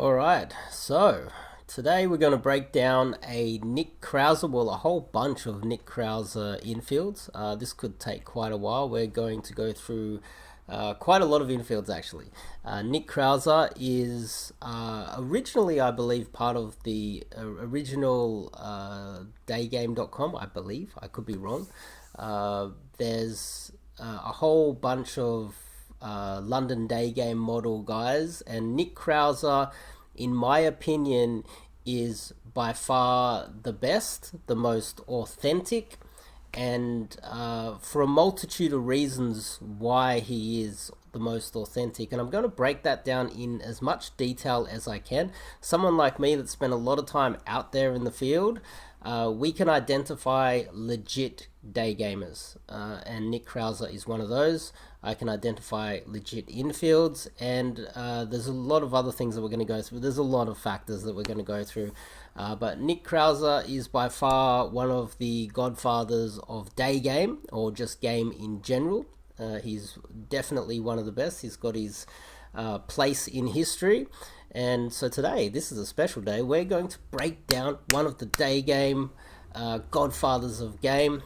Alright, so today we're going to break down a Nick Krauser, well a whole bunch of Nick Krauser infields. This could take quite a while. We're going to go through quite a lot of infields actually. Nick Krauser is originally, I believe, part of the original Daygame.com, I believe. I could be wrong. There's a whole bunch of London day game model guys, and Nick Krauser, in my opinion, is by far the best, the most authentic, and for a multitude of reasons why he is the most authentic. And I'm going to break that down in as much detail as I can. Someone like me that spent a lot of time out there in the field, we can identify legit day gamers, and Nick Krauser is one of those. I can identify legit infields, and there's a lot of other things that we're going to go through. There's a lot of factors that we're going to go through, but Nick Krauser is by far one of the godfathers of day game, or just game in general. He's definitely one of the best. He's got his place in history. And so today, this is a special day. We're going to break down one of the day game godfathers of game.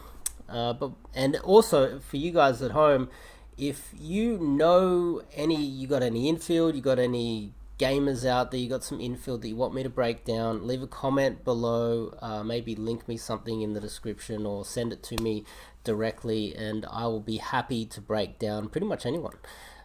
And also for you guys at home, if you know you got any infield, you got any gamers out there, you got some infield that you want me to break down, leave a comment below, maybe link me something in the description or send it to me directly, and I will be happy to break down pretty much anyone.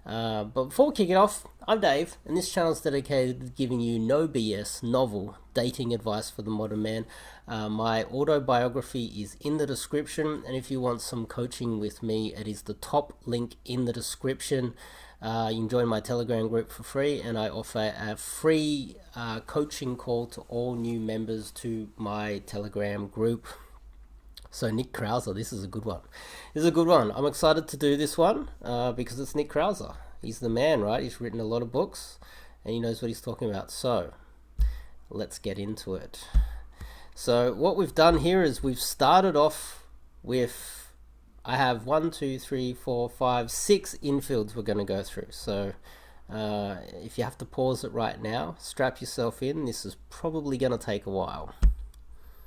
But before we kick it off, I'm Dave, and this channel is dedicated to giving you no BS, novel dating advice for the modern man. My autobiography is in the description, and if you want some coaching with me, it is the top link in the description. You can join my Telegram group for free, and I offer a free coaching call to all new members to my Telegram group. So Nick Krauser, this is a good one. This is a good one. I'm excited to do this one because it's Nick Krauser. He's the man, right? He's written a lot of books and he knows what he's talking about. So let's get into it. So what we've done here is we've started off with, I have 1, 2, 3, 4, 5, 6 infields we're going to go through. So if you have to pause it right now, strap yourself in. This is probably going to take a while.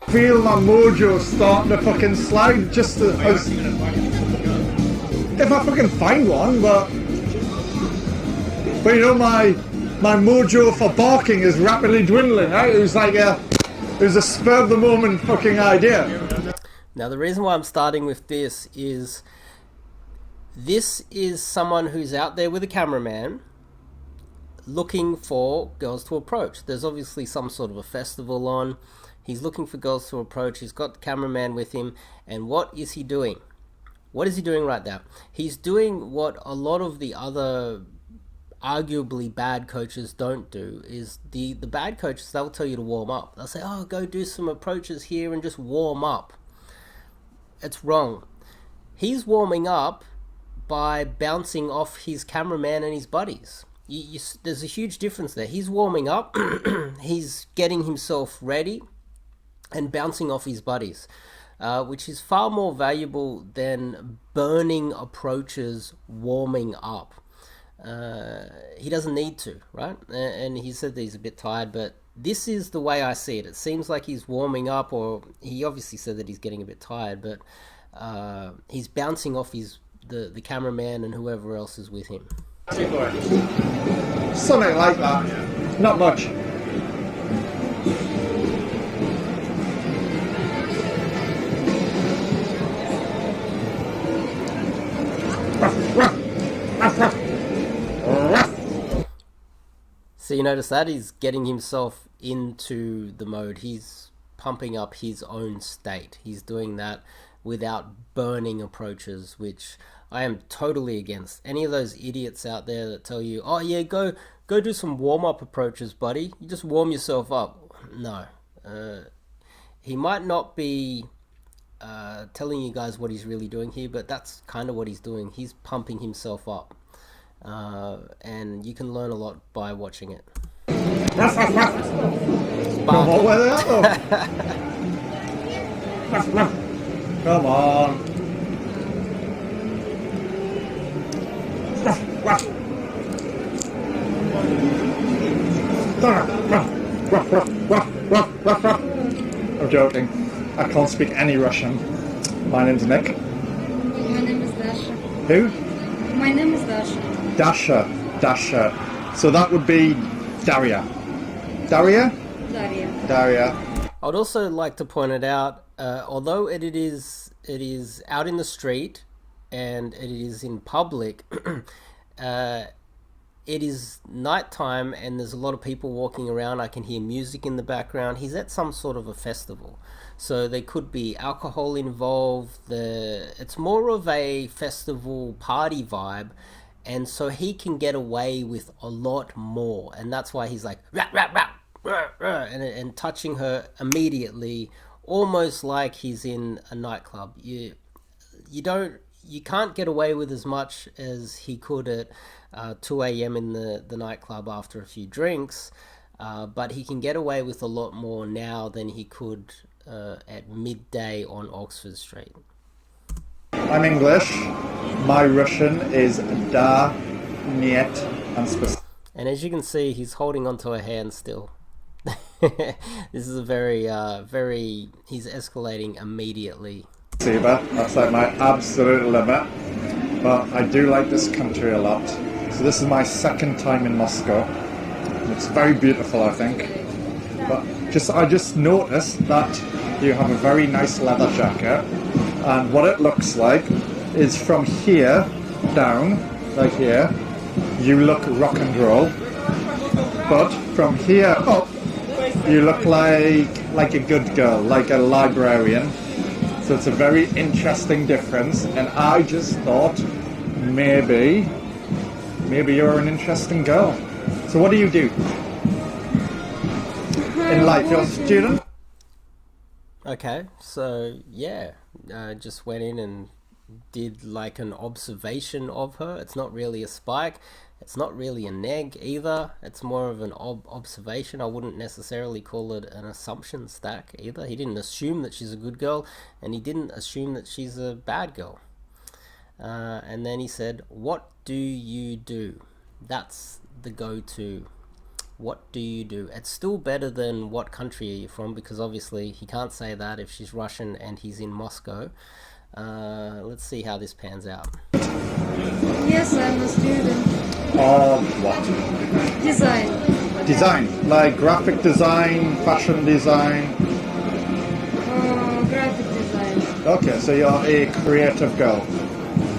Feel my mojo starting to fucking slide just if I fucking find one, but you know, my mojo for barking is rapidly dwindling, right? It was like it was a spur of the moment fucking idea. Now the reason why I'm starting with this is someone who's out there with a cameraman looking for girls to approach. There's obviously some sort of a festival on. He's looking for girls to approach. He's got the cameraman with him. And what is he doing? What is he doing right now? He's doing what a lot of the other arguably bad coaches don't do. Is the bad coaches, they'll tell you to warm up. They'll say, oh, go do some approaches here and just warm up. It's wrong. He's warming up by bouncing off his cameraman and his buddies. There's a huge difference there. He's warming up. He's getting himself ready and bouncing off his buddies, which is far more valuable than burning approaches warming up. He doesn't need to, right? And he said that he's a bit tired, but this is the way I see it. It seems like he's warming up, or he obviously said that he's getting a bit tired, but he's bouncing off the cameraman and whoever else is with him. Something like that. Not much. So you notice that he's getting himself into the mode. He's pumping up his own state. He's doing that without burning approaches, which I am totally against. Any of those idiots out there that tell you, oh yeah, go do some warm-up approaches, buddy. You just warm yourself up. No. He might not be telling you guys what he's really doing here, but that's kind of what he's doing. He's pumping himself up. And you can learn a lot by watching it. Come on. I'm joking. I can't speak any Russian. My name's Nick. My name is Dasha. Who? My name is Dasha. Dasha. So that would be Daria. Daria? Daria. I'd also like to point it out, although it is out in the street and it is in public, it is nighttime and there's a lot of people walking around. I can hear music in the background. He's at some sort of a festival, so there could be alcohol involved. It's more of a festival party vibe, and so he can get away with a lot more, and that's why he's like rah, rah, rah, rah, rah, and touching her immediately, almost like he's in a nightclub. You can't get away with as much as he could at 2 a.m. in the nightclub after a few drinks, but he can get away with a lot more now than he could at midday on Oxford Street. I'm English. My Russian is da, niet, and specific. And as you can see, he's holding onto her hand still. This is a very, he's escalating immediately. That's like my absolute limit. But I do like this country a lot. So this is my second time in Moscow. It's very beautiful, I think. But I just noticed that you have a very nice leather jacket. And what it looks like is from here down, like here, you look rock and roll. But from here up, you look like a good girl, like a librarian. So it's a very interesting difference, and I just thought maybe you're an interesting girl. So what do you do in life? You're a student? Okay, so yeah, just went in and did like an observation of her. It's not really a spike. It's not really a neg either. It's more of an observation. I wouldn't necessarily call it an assumption stack either. He didn't assume that she's a good girl, and he didn't assume that she's a bad girl. And then he said, "What do you do?" That's the go-to. What do you do? It's still better than what country are you from, because obviously he can't say that if she's Russian and he's in Moscow. Let's see how this pans out. Yes, I'm a student. Of what? Design. Design, like graphic design, fashion design. Graphic design. Okay, so you're a creative girl.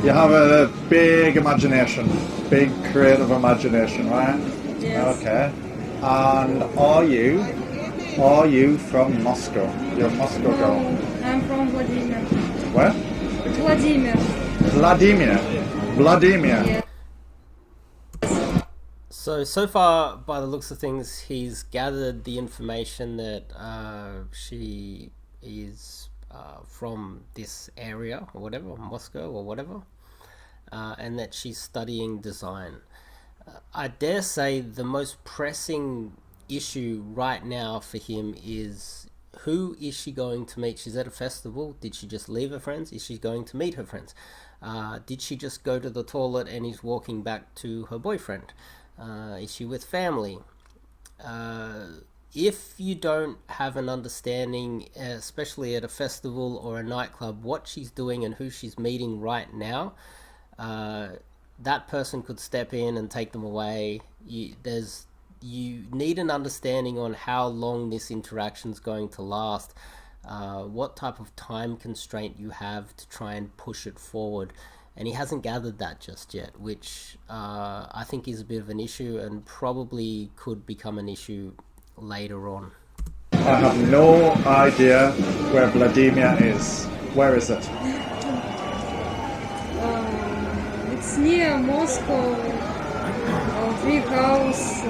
You have a big imagination, big creative imagination, right? Yes. Okay. And are you from Moscow? You're a Moscow girl. I'm from Vladimir. Where? Vladimir. Yeah. So far, by the looks of things, he's gathered the information that she is from this area or whatever, Moscow or whatever, and that she's studying design. I dare say the most pressing issue right now for him is, who is she going to meet? She's at a festival. Did she just leave her friends? Is she going to meet her friends? Did she just go to the toilet and is walking back to her boyfriend? Is she with family? If you don't have an understanding, especially at a festival or a nightclub, what she's doing and who she's meeting right now, that person could step in and take them away. You need an understanding on how long this interaction is going to last, what type of time constraint you have to try and push it forward. And he hasn't gathered that just yet, which I think is a bit of an issue and probably could become an issue later on. I have no idea where Vladimir is. Where is it? It's near Moscow. 3 hours.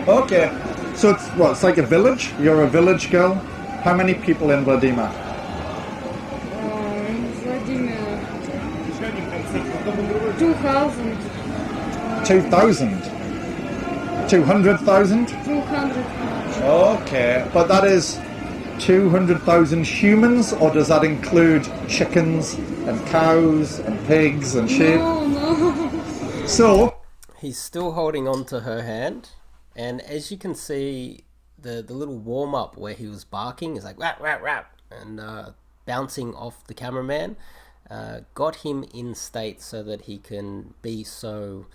Okay. So it's like a village? You're a village girl? How many people in Vladimir? In Vladimir. 2,000. 2,000? 200,000? 200. Okay, but that is 200,000 humans, or does that include chickens and cows and pigs and sheep? No. So He's still holding on to her hand, And as you can see, the little warm up where he was barking is like rap rap rap and bouncing off the cameraman got him in state so that he can be so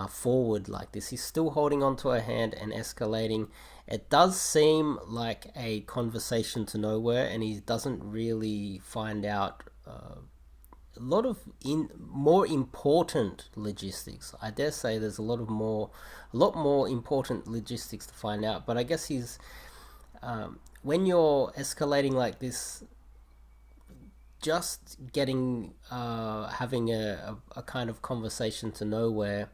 forward like this. He's still holding onto her hand and escalating. It does seem like a conversation to nowhere, and he doesn't really find out a lot of more important logistics. I dare say there's a lot more important logistics to find out. But I guess he's when you're escalating like this, just getting having a kind of conversation to nowhere,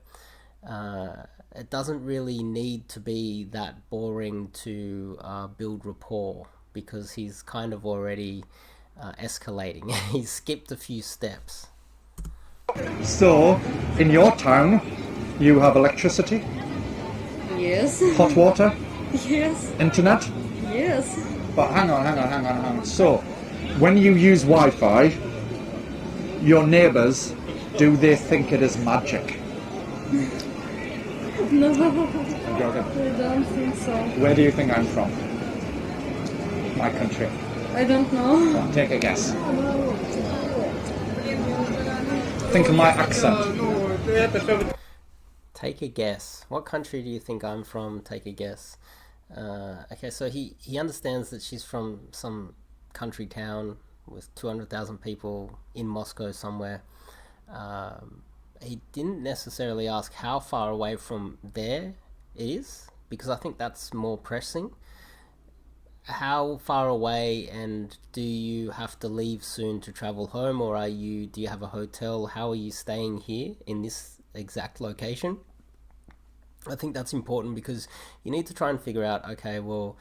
it doesn't really need to be that boring to build rapport, because he's kind of already escalating. He's skipped a few steps. So, in your town, you have electricity, Yes. hot water, Yes. internet? Yes. But hang on. So, when you use Wi-Fi, your neighbours, do they think it is magic? No, I'm joking. I don't think so. Where do you think I'm from? My country. I don't know. Take a guess. Think of my accent. Take a guess. What country do you think I'm from? Take a guess. Okay, so he understands that she's from some country town with 200,000 people in Moscow somewhere. He didn't necessarily ask how far away from there it is, because I think that's more pressing. How far away, and do you have to leave soon to travel home, or do you have a hotel? How are you staying here in this exact location? I think that's important, because you need to try and figure out, okay, well,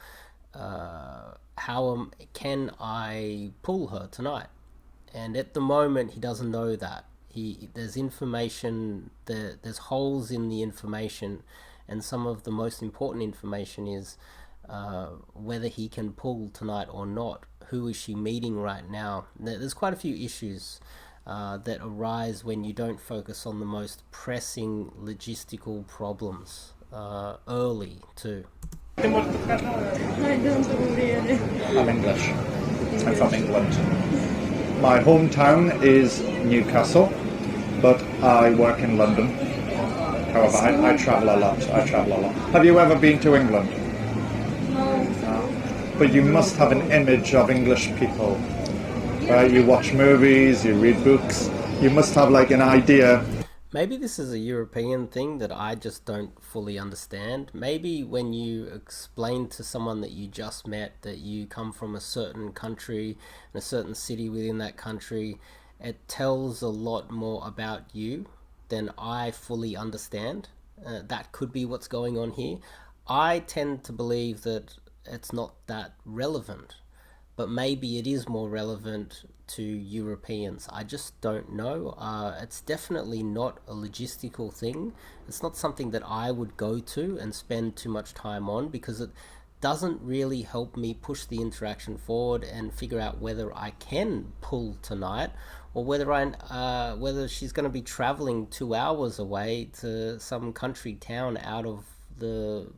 how can I pull her tonight? And at the moment, he doesn't know that. There's information, there's holes in the information, and some of the most important information is whether he can pull tonight or not. Who is she meeting right now? There's quite a few issues that arise when you don't focus on the most pressing logistical problems early too. I don't really. I'm English. I'm from England. My hometown is Newcastle, but I work in London. However, I travel a lot. Have you ever been to England? No. But you must have an image of English people, right? You watch movies, you read books. You must have like an idea. Maybe this is a European thing that I just don't fully understand. Maybe when you explain to someone that you just met that you come from a certain country and a certain city within that country, it tells a lot more about you than I fully understand. That could be what's going on here. I tend to believe that it's not that relevant, but maybe it is more relevant to Europeans. I just don't know. It's definitely not a logistical thing. It's not something that I would go to and spend too much time on, because it doesn't really help me push the interaction forward and figure out whether I can pull tonight, or whether she's going to be traveling 2 hours away to some country town out of the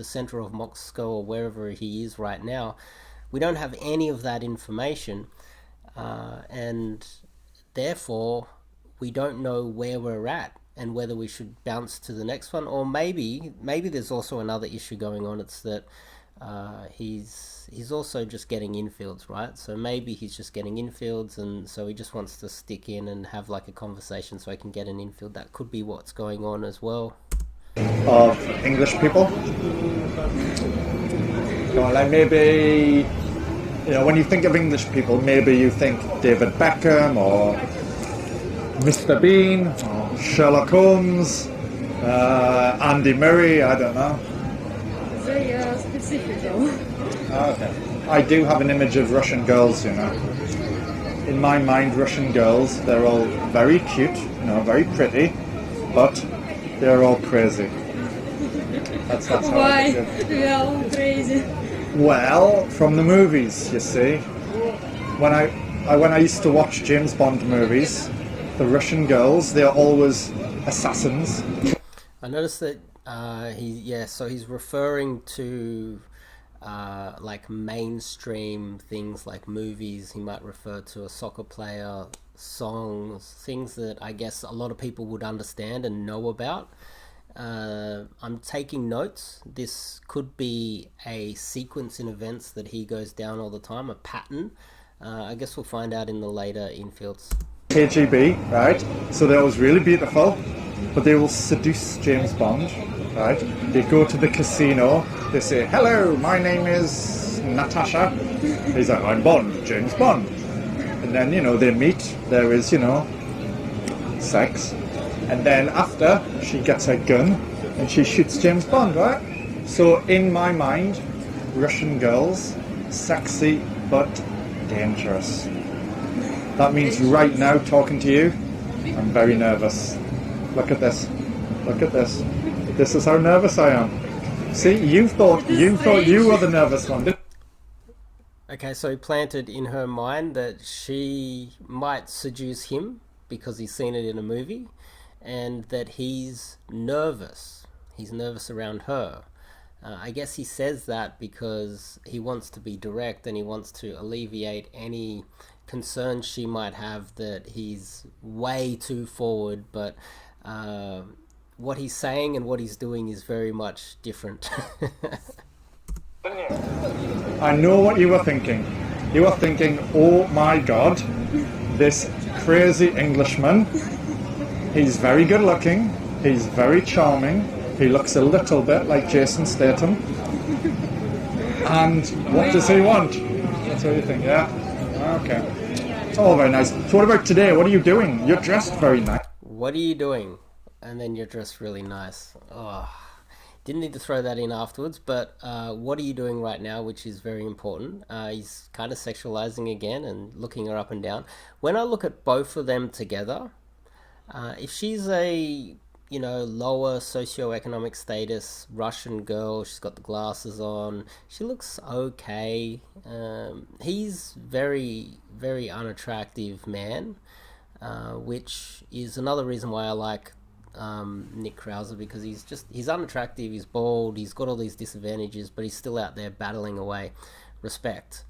center of Moscow or wherever he is right now. We don't have any of that information, and therefore we don't know where we're at and whether we should bounce to the next one. Or maybe there's also another issue going on. It's that he's also just getting infields, right? So maybe he's just getting infields, and so he just wants to stick in and have like a conversation so he can get an infield. That could be what's going on as well. Of English people. Like maybe, when you think of English people, maybe you think David Beckham or Mr. Bean or Sherlock Holmes, Andy Murray, I don't know. They are specific though. Okay. I do have an image of Russian girls, In my mind, Russian girls, they're all very cute, very pretty, but they're all crazy. That's how Why? I think of it. We are all crazy. Well, from the movies, you see. When I used to watch James Bond movies, the Russian girls, they're always assassins. I noticed that So he's referring to like mainstream things like movies. He might refer to a soccer player, songs, things that I guess a lot of people would understand and know about. I'm taking notes. This could be a sequence in events that he goes down all the time, a pattern. I guess we'll find out in the later infields. KGB, right? So they're always really beautiful, but they will seduce James Bond, right? They go to the casino, they say, hello, my name is Natasha. He's like, I'm Bond, James Bond. And then, they meet, there is, sex. And then after, she gets her gun and she shoots James Bond, right? So in my mind, Russian girls, sexy but dangerous. That means right now, talking to you, I'm very nervous. Look at this. Look at this. This is how nervous I am. See, you thought you were the nervous one, didn't you? Okay, so he planted in her mind that she might seduce him because he's seen it in a movie, and that he's nervous. He's nervous around her. I guess he says that because he wants to be direct and he wants to alleviate any concerns she might have that he's way too forward, but what he's saying and what he's doing is very much different. I know what you were thinking. You were thinking, oh my god, this crazy Englishman, he's very good looking, he's very charming, he looks a little bit like Jason Statham. And what does he want? That's what you think, yeah? Okay. It's all very nice. So what about today? What are you doing? You're dressed very nice. What are you doing? And then you're dressed really nice. Oh, didn't need to throw that in afterwards, but what are you doing right now, which is very important. He's kind of sexualizing again and looking her up and down. When I look at both of them together, if she's a lower socioeconomic status Russian girl, she's got the glasses on, she looks okay. He's very, very unattractive man, which is another reason why I like Nick Krauser, because he's unattractive, he's bald, he's got all these disadvantages, but he's still out there battling away. Respect.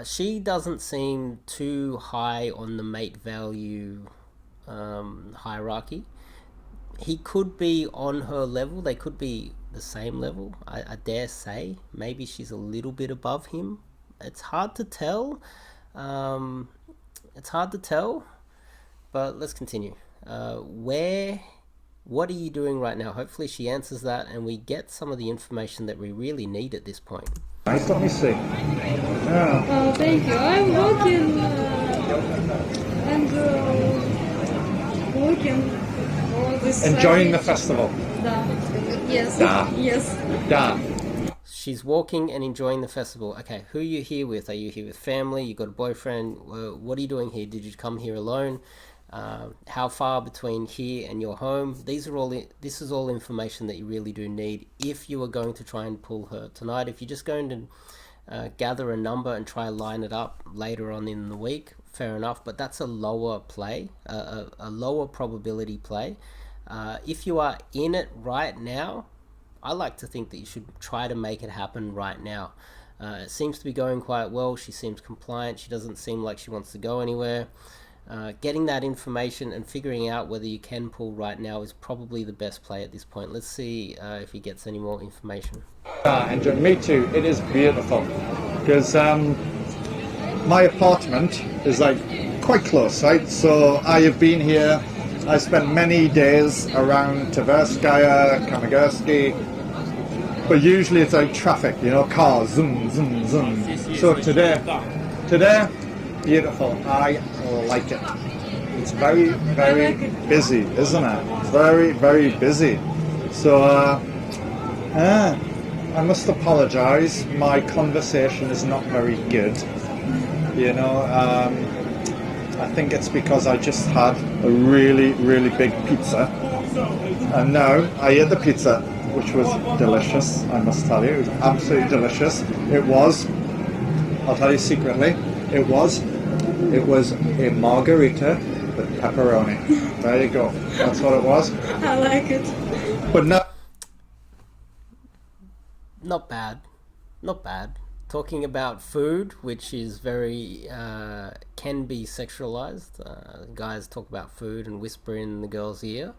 She doesn't seem too high on the mate value hierarchy. He could be on her level, they could be the same level, I dare say. Maybe she's a little bit above him. It's hard to tell. But let's continue. What are you doing right now? Hopefully she answers that and we get some of the information that we really need at this point. Nice, let me see. Yeah. Oh, thank you. I'm walking and walking. Enjoying the festival. Da. Yes. Da. Yes. Da. She's walking and enjoying the festival. Okay, who are you here with? Are you here with family? You got a boyfriend? What are you doing here? Did you come here alone? How far between here and your home? This is all information that you really do need if you are going to try and pull her tonight. If you're just going to gather a number and try and line it up later on in the week, fair enough, but that's a lower play, a lower probability play. If you are in it right now, I like to think that you should try to make it happen right now. It seems to be going quite well. She seems compliant. She doesn't seem like she wants to go anywhere. Getting that information and figuring out whether you can pull right now is probably the best play at this point. Let's see if he gets any more information. And me too. It is beautiful because my apartment is like quite close, right? So I have been here. I spent many days around Tverskaya, Kamagursky, but usually it's like traffic, cars, zoom, zoom, zoom. So today, beautiful. I like it. It's very, very busy, isn't it? Very, very busy. So I must apologize. My conversation is not very good. I think it's because I just had a really, really big pizza. And now I ate the pizza, which was delicious, I must tell you. It was absolutely delicious. It was, I'll tell you secretly, it was a margarita with pepperoni. There you go. That's what it was. I like it. But no. Not bad, not bad. Talking about food, which is very can be sexualized. Guys talk about food and whisper in the girl's ear.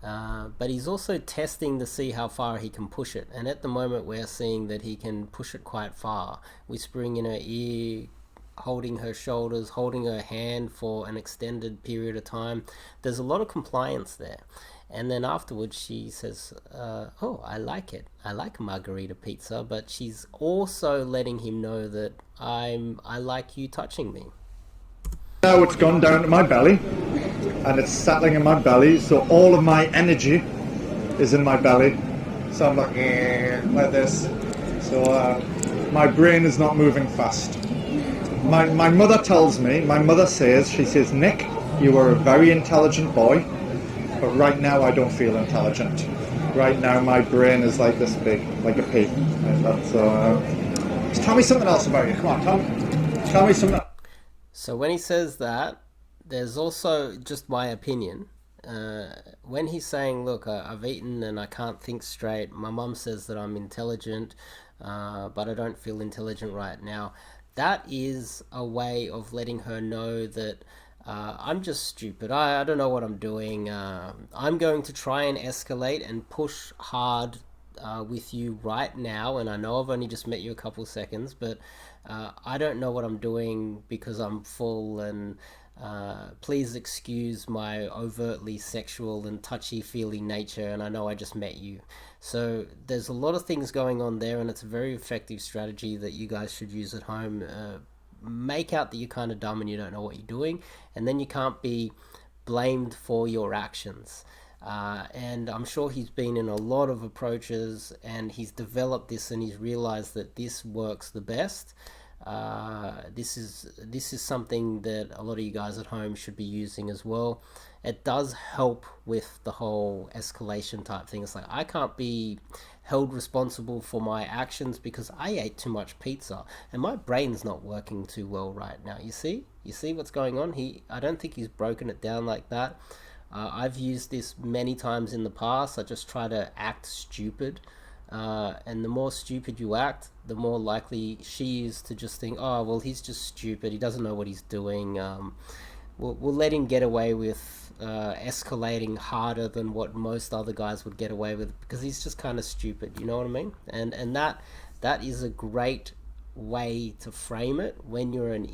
But he's also testing to see how far he can push it. And at the moment, we're seeing that he can push it quite far, whispering in her ear, holding her shoulders, holding her hand for an extended period of time. There's a lot of compliance there. And then afterwards, she says, "Oh, I like it. I like margarita pizza." But she's also letting him know that I like you touching me. Now it's gone down to my belly, and it's settling in my belly, so all of my energy is in my belly. So I'm like this. So my brain is not moving fast. My mother tells me, she says, "Nick, you are a very intelligent boy, but right now I don't feel intelligent. Right now my brain is like this big, like a pea." Tell me something else about you. Come on, tell me something else. So when he says that, there's also just my opinion. When he's saying, "Look, I've eaten and I can't think straight. My mum says that I'm intelligent, but I don't feel intelligent right now." That is a way of letting her know that I'm just stupid. I don't know what I'm doing. I'm going to try and escalate and push hard with you right now. And I know I've only just met you a couple seconds, but I don't know what I'm doing because I'm full. And please excuse my overtly sexual and touchy-feely nature. And I know I just met you. So there's a lot of things going on there, and it's a very effective strategy that you guys should use at home. Make out that you're kind of dumb and you don't know what you're doing, and then you can't be blamed for your actions. And I'm sure he's been in a lot of approaches, and he's developed this, and he's realized that this works the best. This is something that a lot of you guys at home should be using as well. It does help with the whole escalation type thing. It's like, I can't be held responsible for my actions because I ate too much pizza and my brain's not working too well right now. You see what's going on. I don't think he's broken it down like that. I've used this many times in the past. I just try to act stupid, and the more stupid you act, the more likely she is to just think, "Oh, well, he's just stupid, he doesn't know what he's doing." We'll let him get away with escalating harder than what most other guys would get away with because he's just kind of stupid. You know what I mean? And that is a great way to frame it when you're in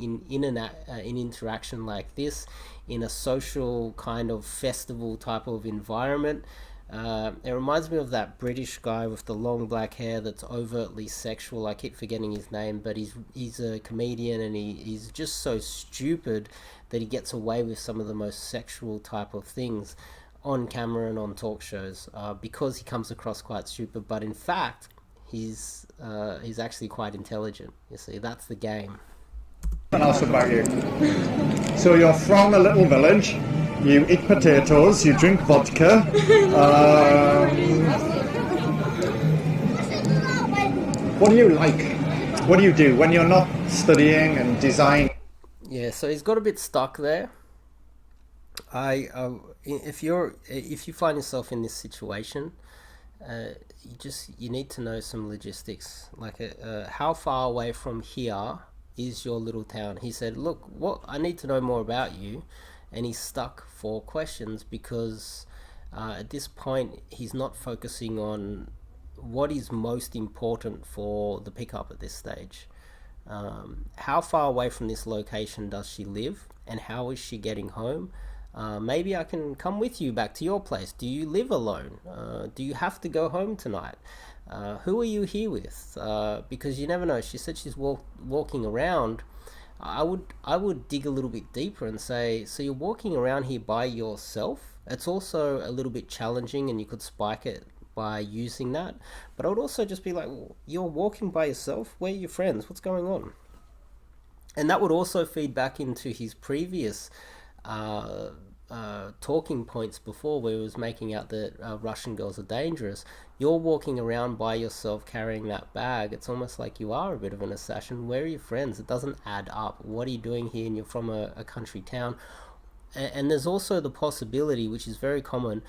an interaction like this, in a social kind of festival type of environment. It reminds me of that British guy with the long black hair that's overtly sexual. I keep forgetting his name, but he's a comedian, and he's just so stupid that he gets away with some of the most sexual type of things on camera and on talk shows because he comes across quite stupid. But in fact, he's actually quite intelligent. You see, that's the game. What else about you? So you're from a little village. You eat potatoes, you drink vodka. What do you like? What do you do when you're not studying and designing? Yeah, so he's got a bit stuck there. If you find yourself in this situation, you need to know some logistics. Like, how far away from here is your little town? He said, "Look, what I need to know more about you." And he's stuck for questions because at this point he's not focusing on what is most important for the pickup at this stage. How far away from this location does she live, and how is she getting home? Maybe I can come with you back to your place. Do you live alone? Do you have to go home tonight? Who are you here with? Because you never know. She said she's walking around. I would dig a little bit deeper and say, so you're walking around here by yourself? It's also a little bit challenging, and you could spike it by using that. But I would also just be like, well, you're walking by yourself? Where are your friends? What's going on? And that would also feed back into his previous talking points before, where he was making out that Russian girls are dangerous. You're walking around by yourself carrying that bag. It's almost like you are a bit of an assassin. Where are your friends? It doesn't add up. What are you doing here? And you're from a country town. And there's also the possibility, which is very common,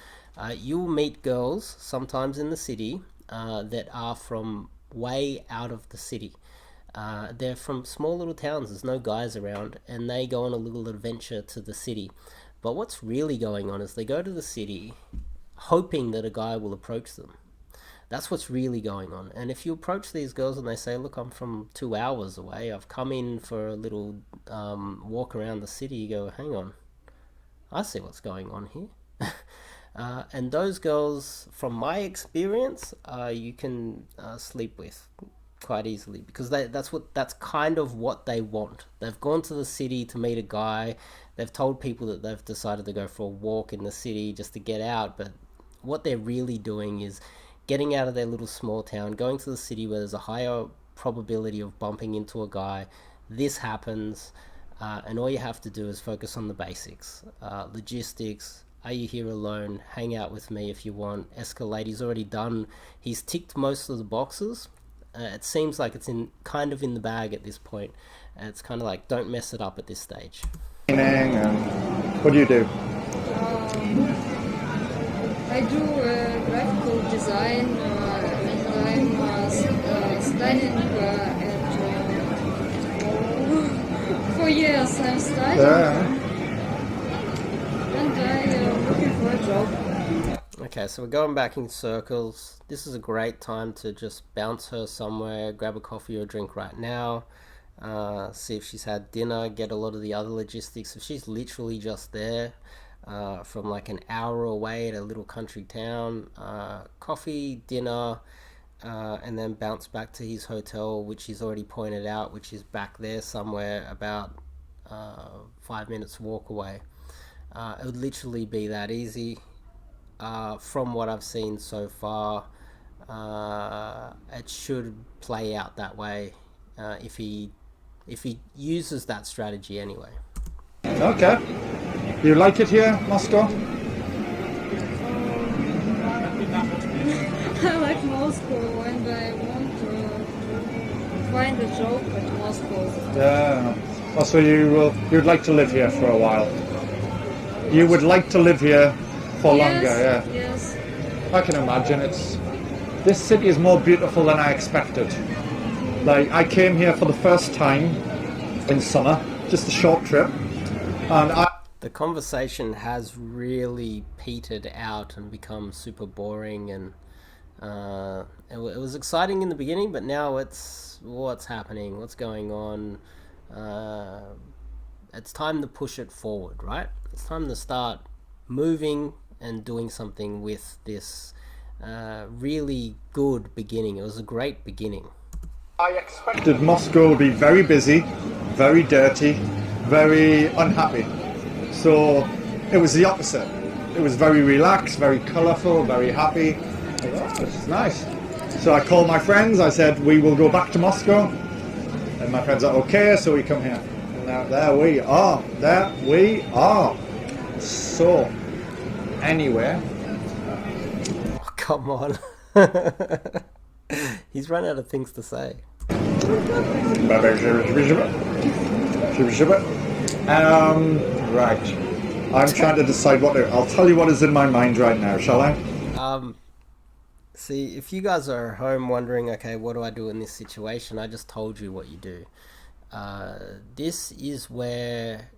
you'll meet girls sometimes in the city, that are from way out of the city. They're from small little towns, there's no guys around, and they go on a little adventure to the city. But what's really going on is they go to the city hoping that a guy will approach them. That's what's really going on. And if you approach these girls and they say, look, I'm from 2 hours away, I've come in for a little walk around the city, you go, hang on, I see what's going on here. And those girls, from my experience, you can sleep with quite easily, because that's kind of what they want. They've gone to the city to meet a guy. They've told people that they've decided to go for a walk in the city just to get out, but what they're really doing is getting out of their little small town, going to the city where there's a higher probability of bumping into a guy. This happens, and all you have to do is focus on the basics. Logistics. Are you here alone? Hang out with me if you want. Escalate. He's already done. He's ticked most of the boxes. It seems like it's kind of in the bag at this point. It's kind of like, don't mess it up at this stage. What do you do? I do graphical design, and I'm studying at 4 years. I'm studying, and I'm looking for a job. Okay, so we're going back in circles. This is a great time to just bounce her somewhere, grab a coffee or a drink right now, see if she's had dinner, get a lot of the other logistics. If she's literally just there, from like an hour away at a little country town, coffee, dinner, and then bounce back to his hotel, which he's already pointed out, which is back there somewhere about 5 minutes walk away. It would literally be that easy. From what I've seen so far, it should play out that way if he uses that strategy anyway. Okay. You like it here, Moscow? I like Moscow, and I want to find a job at Moscow. Yeah. Oh, so you'd like to live here for a while? You would like to live here for longer, yeah. Yes. I can imagine this city is more beautiful than I expected. Like, I came here for the first time in summer, just a short trip, and the conversation has really petered out and become super boring, and it was exciting in the beginning, but now it's what's happening, what's going on. It's time to push it forward, right? It's time to start moving and doing something with this really good beginning. It was a great beginning. I expected Moscow to be very busy, very dirty, very unhappy. So it was the opposite. It was very relaxed, very colourful, very happy. Oh, this is nice. So I called my friends, I said, we will go back to Moscow. And my friends are okay, so we come here. And now there we are. So, anyway. Oh, come on. He's run out of things to say. Right. I'm trying to decide what to... I'll tell you what is in my mind right now, shall I? See, if you guys are at home wondering, okay, what do I do in this situation? I just told you what you do. This is where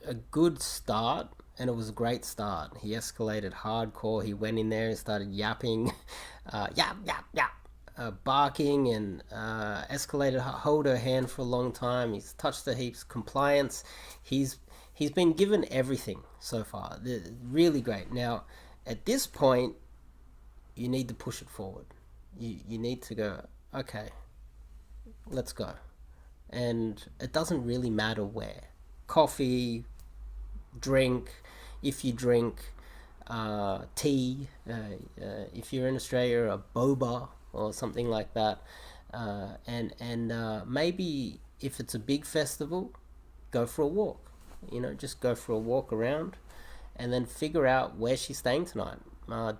a good start, and it was a great start. He escalated hardcore. He went in there and started yapping, barking, and escalated, hold her hand for a long time. He's touched her heaps. Compliance. He's been given everything so far. Really great. Now, at this point, you need to push it forward. You need to go, okay, let's go. And it doesn't really matter where. Coffee, drink, if you drink, tea, if you're in Australia, a boba or something like that. And maybe if it's a big festival, go for a walk. Just go for a walk around and then figure out where she's staying tonight.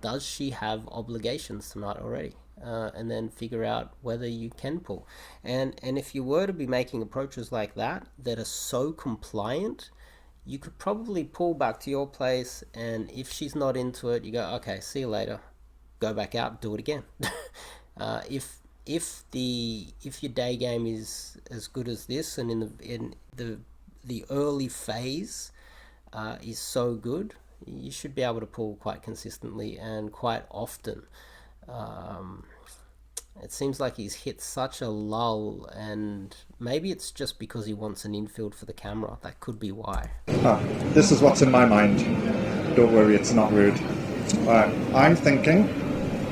Does she have obligations tonight already? And then figure out whether you can pull. And if you were to be making approaches like that are so compliant, you could probably pull back to your place, and if she's not into it, you go, okay, see you later. go back out, do it again. If your day game is as good as this, and in the early phase is so good, you should be able to pull quite consistently and quite often. It seems like he's hit such a lull, and maybe it's just because he wants an infield for the camera. That could be why. This is what's in my mind. Don't worry, it's not rude. I'm thinking,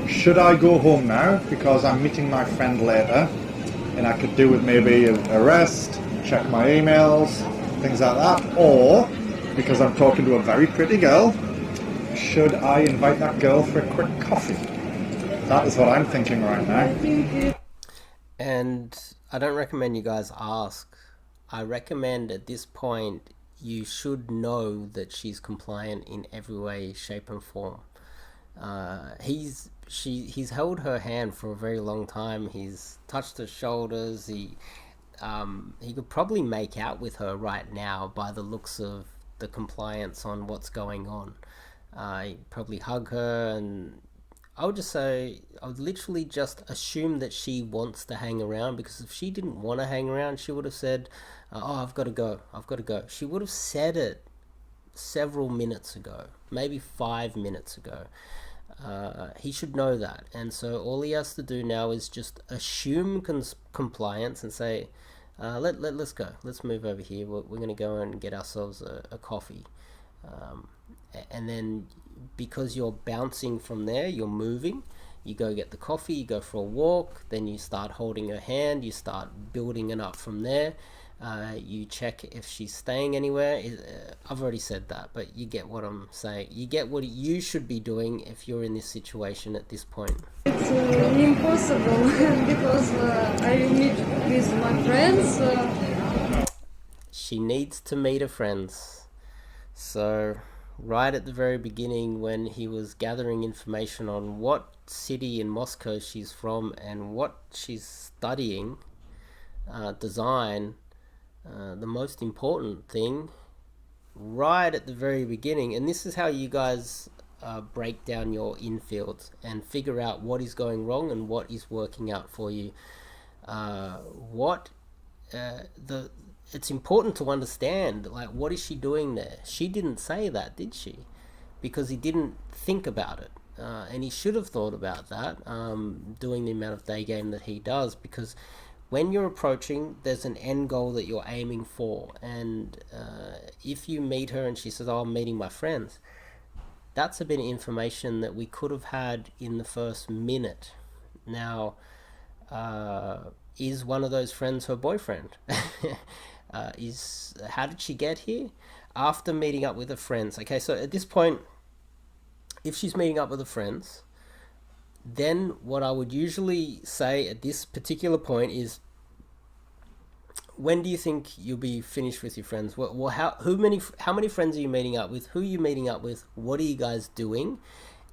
should I go home now because I'm meeting my friend later, and I could do with maybe a rest, check my emails, things like that, or because I'm talking to a very pretty girl, should I invite that girl for a quick coffee? That is what I'm thinking right now. And I don't recommend you guys ask. I recommend at this point you should know that she's compliant in every way, shape and form. He's held her hand for a very long time. He's touched her shoulders. He could probably make out with her right now by the looks of the compliance on what's going on. He'd probably hug her, and I would literally just assume that she wants to hang around, because if she didn't want to hang around, she would have said, oh, I've got to go. She would have said it several minutes ago, maybe 5 minutes ago. He should know that, and so all he has to do now is just assume compliance and say, let's go, let's move over here, we're going to go and get ourselves a coffee. And then, because you're bouncing from there, you're moving, you go get the coffee, you go for a walk, then you start holding her hand, you start building it up from there. You check if she's staying anywhere. I've already said that, but you get what I'm saying. You get what you should be doing if you're in this situation at this point. It's impossible because I meet with my friends. She needs to meet her friends. So right at the very beginning, when he was gathering information on what city in Moscow she's from and what she's studying, design, the most important thing right at the very beginning, and this is how you guys break down your infields and figure out what is going wrong and what is working out for you. It's important to understand, like, what is she doing there? She didn't say that, did she? Because he didn't think about it, and he should have thought about that, doing the amount of day game that he does, because when you're approaching, there's an end goal that you're aiming for, and if you meet her and she says, oh, I'm meeting my friends, that's a bit of information that we could have had in the first minute. Now, is one of those friends her boyfriend? How did she get here? After meeting up with her friends. Okay, so at this point, if she's meeting up with her friends, then what I would usually say at this particular point is, when do you think you'll be finished with your friends? Well, how many friends are you meeting up with? Who are you meeting up with? What are you guys doing?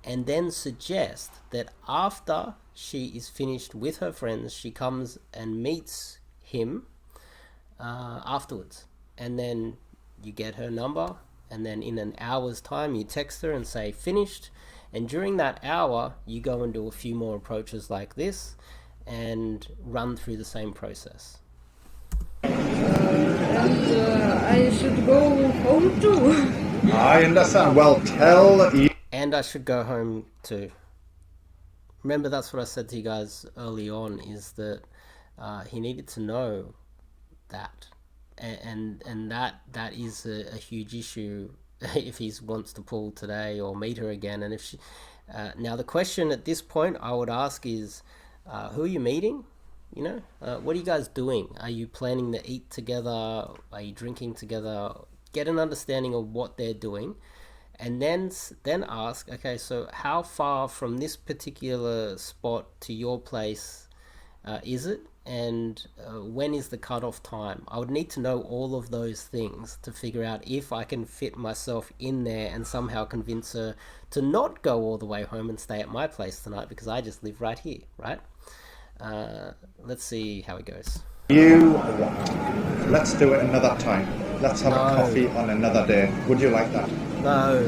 And then suggest that after she is finished with her friends, she comes and meets him afterwards. And then you get her number, and then in an hour's time you text her and say finished. And during that hour, you go and do a few more approaches like this and run through the same process. And I should go home too. I understand. Well, tell you. And I should go home too. Remember, that's what I said to you guys early on, is that he needed to know that. And that is a huge issue if he wants to pull today or meet her again. And if she now, the question at this point I would ask is, who are you meeting? You know, what are you guys doing? Are you planning to eat together? Are you drinking together? Get an understanding of what they're doing, and then ask, okay, so how far from this particular spot to your place is it? And when is the cutoff time? I would need to know all of those things to figure out if I can fit myself in there and somehow convince her to not go all the way home and stay at my place tonight, because I just live right here, right? Let's see how it goes. Let's do it another time. Let's have a coffee on another day. Would you like that? No.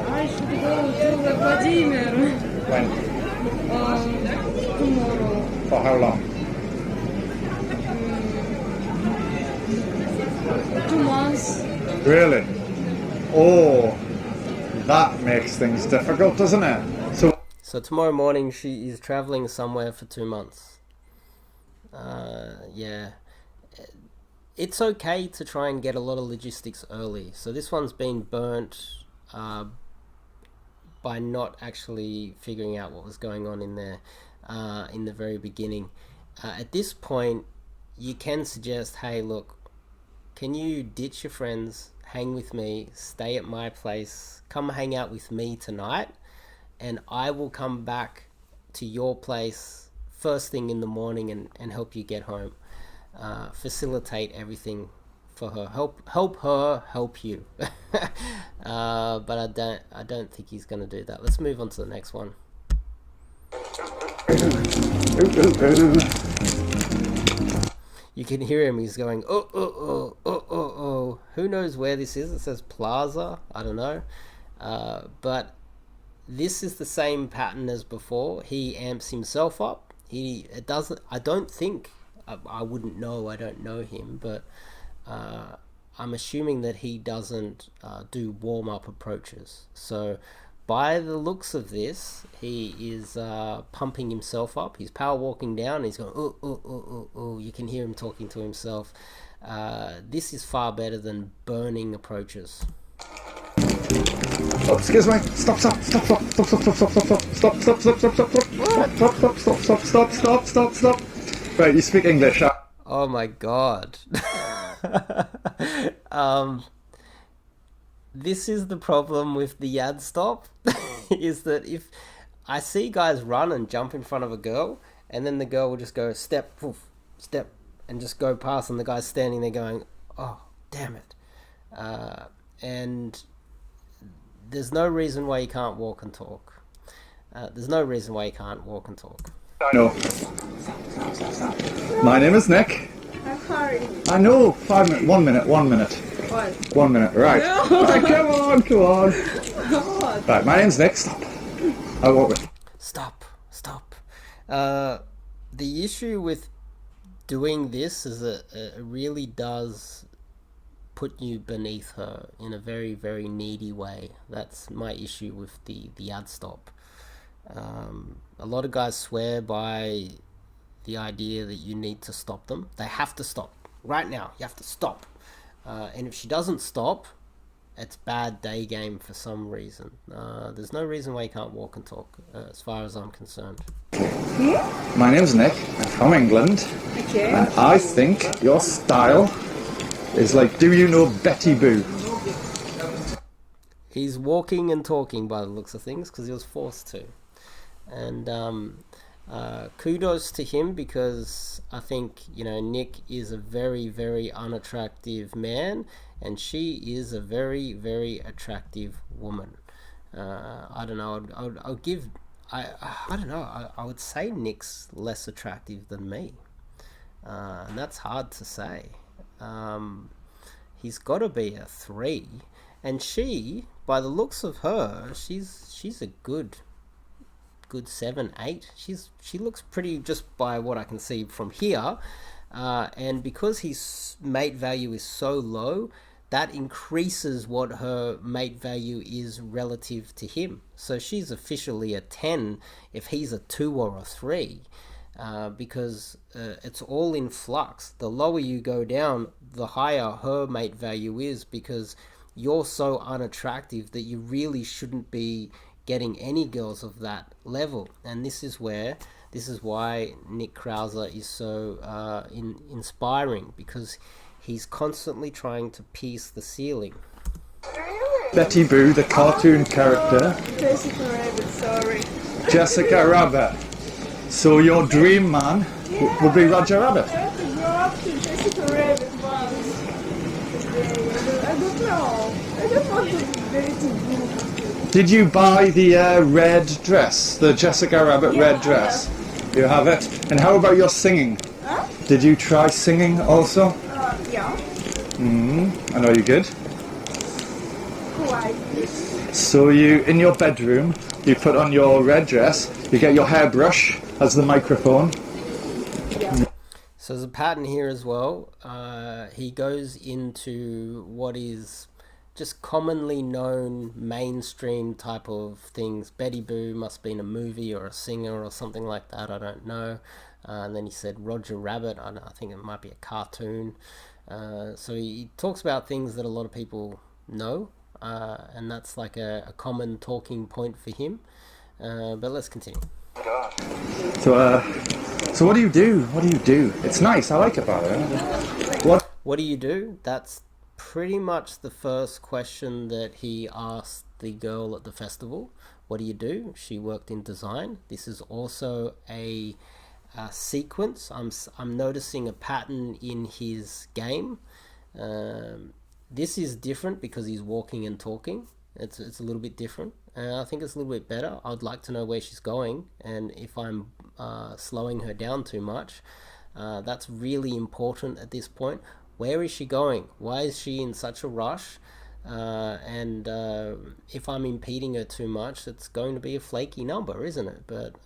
I should go to Vladimir When? tomorrow. For how long? 2 months. Really? Oh, that makes things difficult, doesn't it? So tomorrow morning she is traveling somewhere for 2 months. Yeah. It's okay to try and get a lot of logistics early. So this one's been burnt by not actually figuring out what was going on in there in the very beginning. At this point, you can suggest, hey, look, can you ditch your friends, hang with me, stay at my place, come hang out with me tonight, and I will come back to your place first thing in the morning and help you get home. Facilitate everything for her. Help her help you. But I don't think he's going to do that. Let's move on to the next one. You can hear him. He's going, oh. Who knows where this is? It says Plaza. I don't know. But this is the same pattern as before. He amps himself up. I don't think, I wouldn't know. I don't know him, but I'm assuming that he doesn't do warm-up approaches. So by the looks of this, he is pumping himself up. He's power walking down. And he's going, oh. You can hear him talking to himself. This is far better than burning approaches. Oh, excuse me. Stop. Right, you speak English. Oh my god. This is the problem with the yad stop, is that if I see guys run and jump in front of a girl, and then the girl will just go step, poof, step, and just go past, and the guy's standing there going, oh, damn it. And there's no reason why you can't walk and talk. There's no reason why you can't walk and talk. I know. My name is Nick. I'm Harry. I know. 5 minutes. 1 minute. 1 minute. What? 1 minute. Right. No. Right, come on. What? Right, my name's Nick. Stop. I walk with. Stop. The issue with doing this is that it really does put you beneath her in a very, very needy way. That's my issue with the ad stop. A lot of guys swear by the idea that you need to stop them. They have to stop. Right now, you have to stop. And if she doesn't stop, it's bad day game for some reason. There's no reason why you can't walk and talk, as far as I'm concerned. My name's Nick. I'm from England. Okay. And I think your style is like, do you know Betty Boo? He's walking and talking by the looks of things because he was forced to. And kudos to him, because I think, Nick is a very, very unattractive man, and she is a very, very attractive woman. I don't know. I don't know. I would say Nick's less attractive than me, and that's hard to say. He's got to be a 3, and she, by the looks of her, she's a good 7, 8. She looks pretty, just by what I can see from here, and because his mate value is so low, that increases what her mate value is relative to him. So she's officially a 10 if he's a 2 or a 3, because it's all in flux. The lower you go down, the higher her mate value is, because you're so unattractive that you really shouldn't be getting any girls of that level. And this is why Nick Krauser is so inspiring, because he's constantly trying to pierce the ceiling. Betty Boo, the cartoon character. Jessica Rabbit, sorry. Jessica Rabbit. So your dream man would be Roger Rabbit. I have to grow up to Jessica Rabbit once. I don't know. I just want to be very too. Did you buy the red dress, the Jessica Rabbit red dress? You have it. And how about your singing? Huh? Did you try singing also? Yeah. I know you're good. Quite. So you, in your bedroom, you put on your red dress, you get your hairbrush as the microphone. So there's a pattern here as well. He goes into what is just commonly known mainstream type of things. Betty Boo must be in a movie or a singer or something like that. I don't know. And then he said Roger Rabbit. I think it might be a cartoon. So he talks about things that a lot of people know. And that's like a common talking point for him. But let's continue. So what do you do? What do you do? It's nice. I like it, by the way. What do you do? That's pretty much the first question that he asked the girl at the festival. What do you do? She worked in design. This is also a sequence. I'm noticing a pattern in his game. This is different because he's walking and talking. It's a little bit different. I think it's a little bit better. I'd like to know where she's going, and if I'm slowing her down too much, that's really important at this point. Where is she going? Why is she in such a rush? And if I'm impeding her too much, it's going to be a flaky number, isn't it? But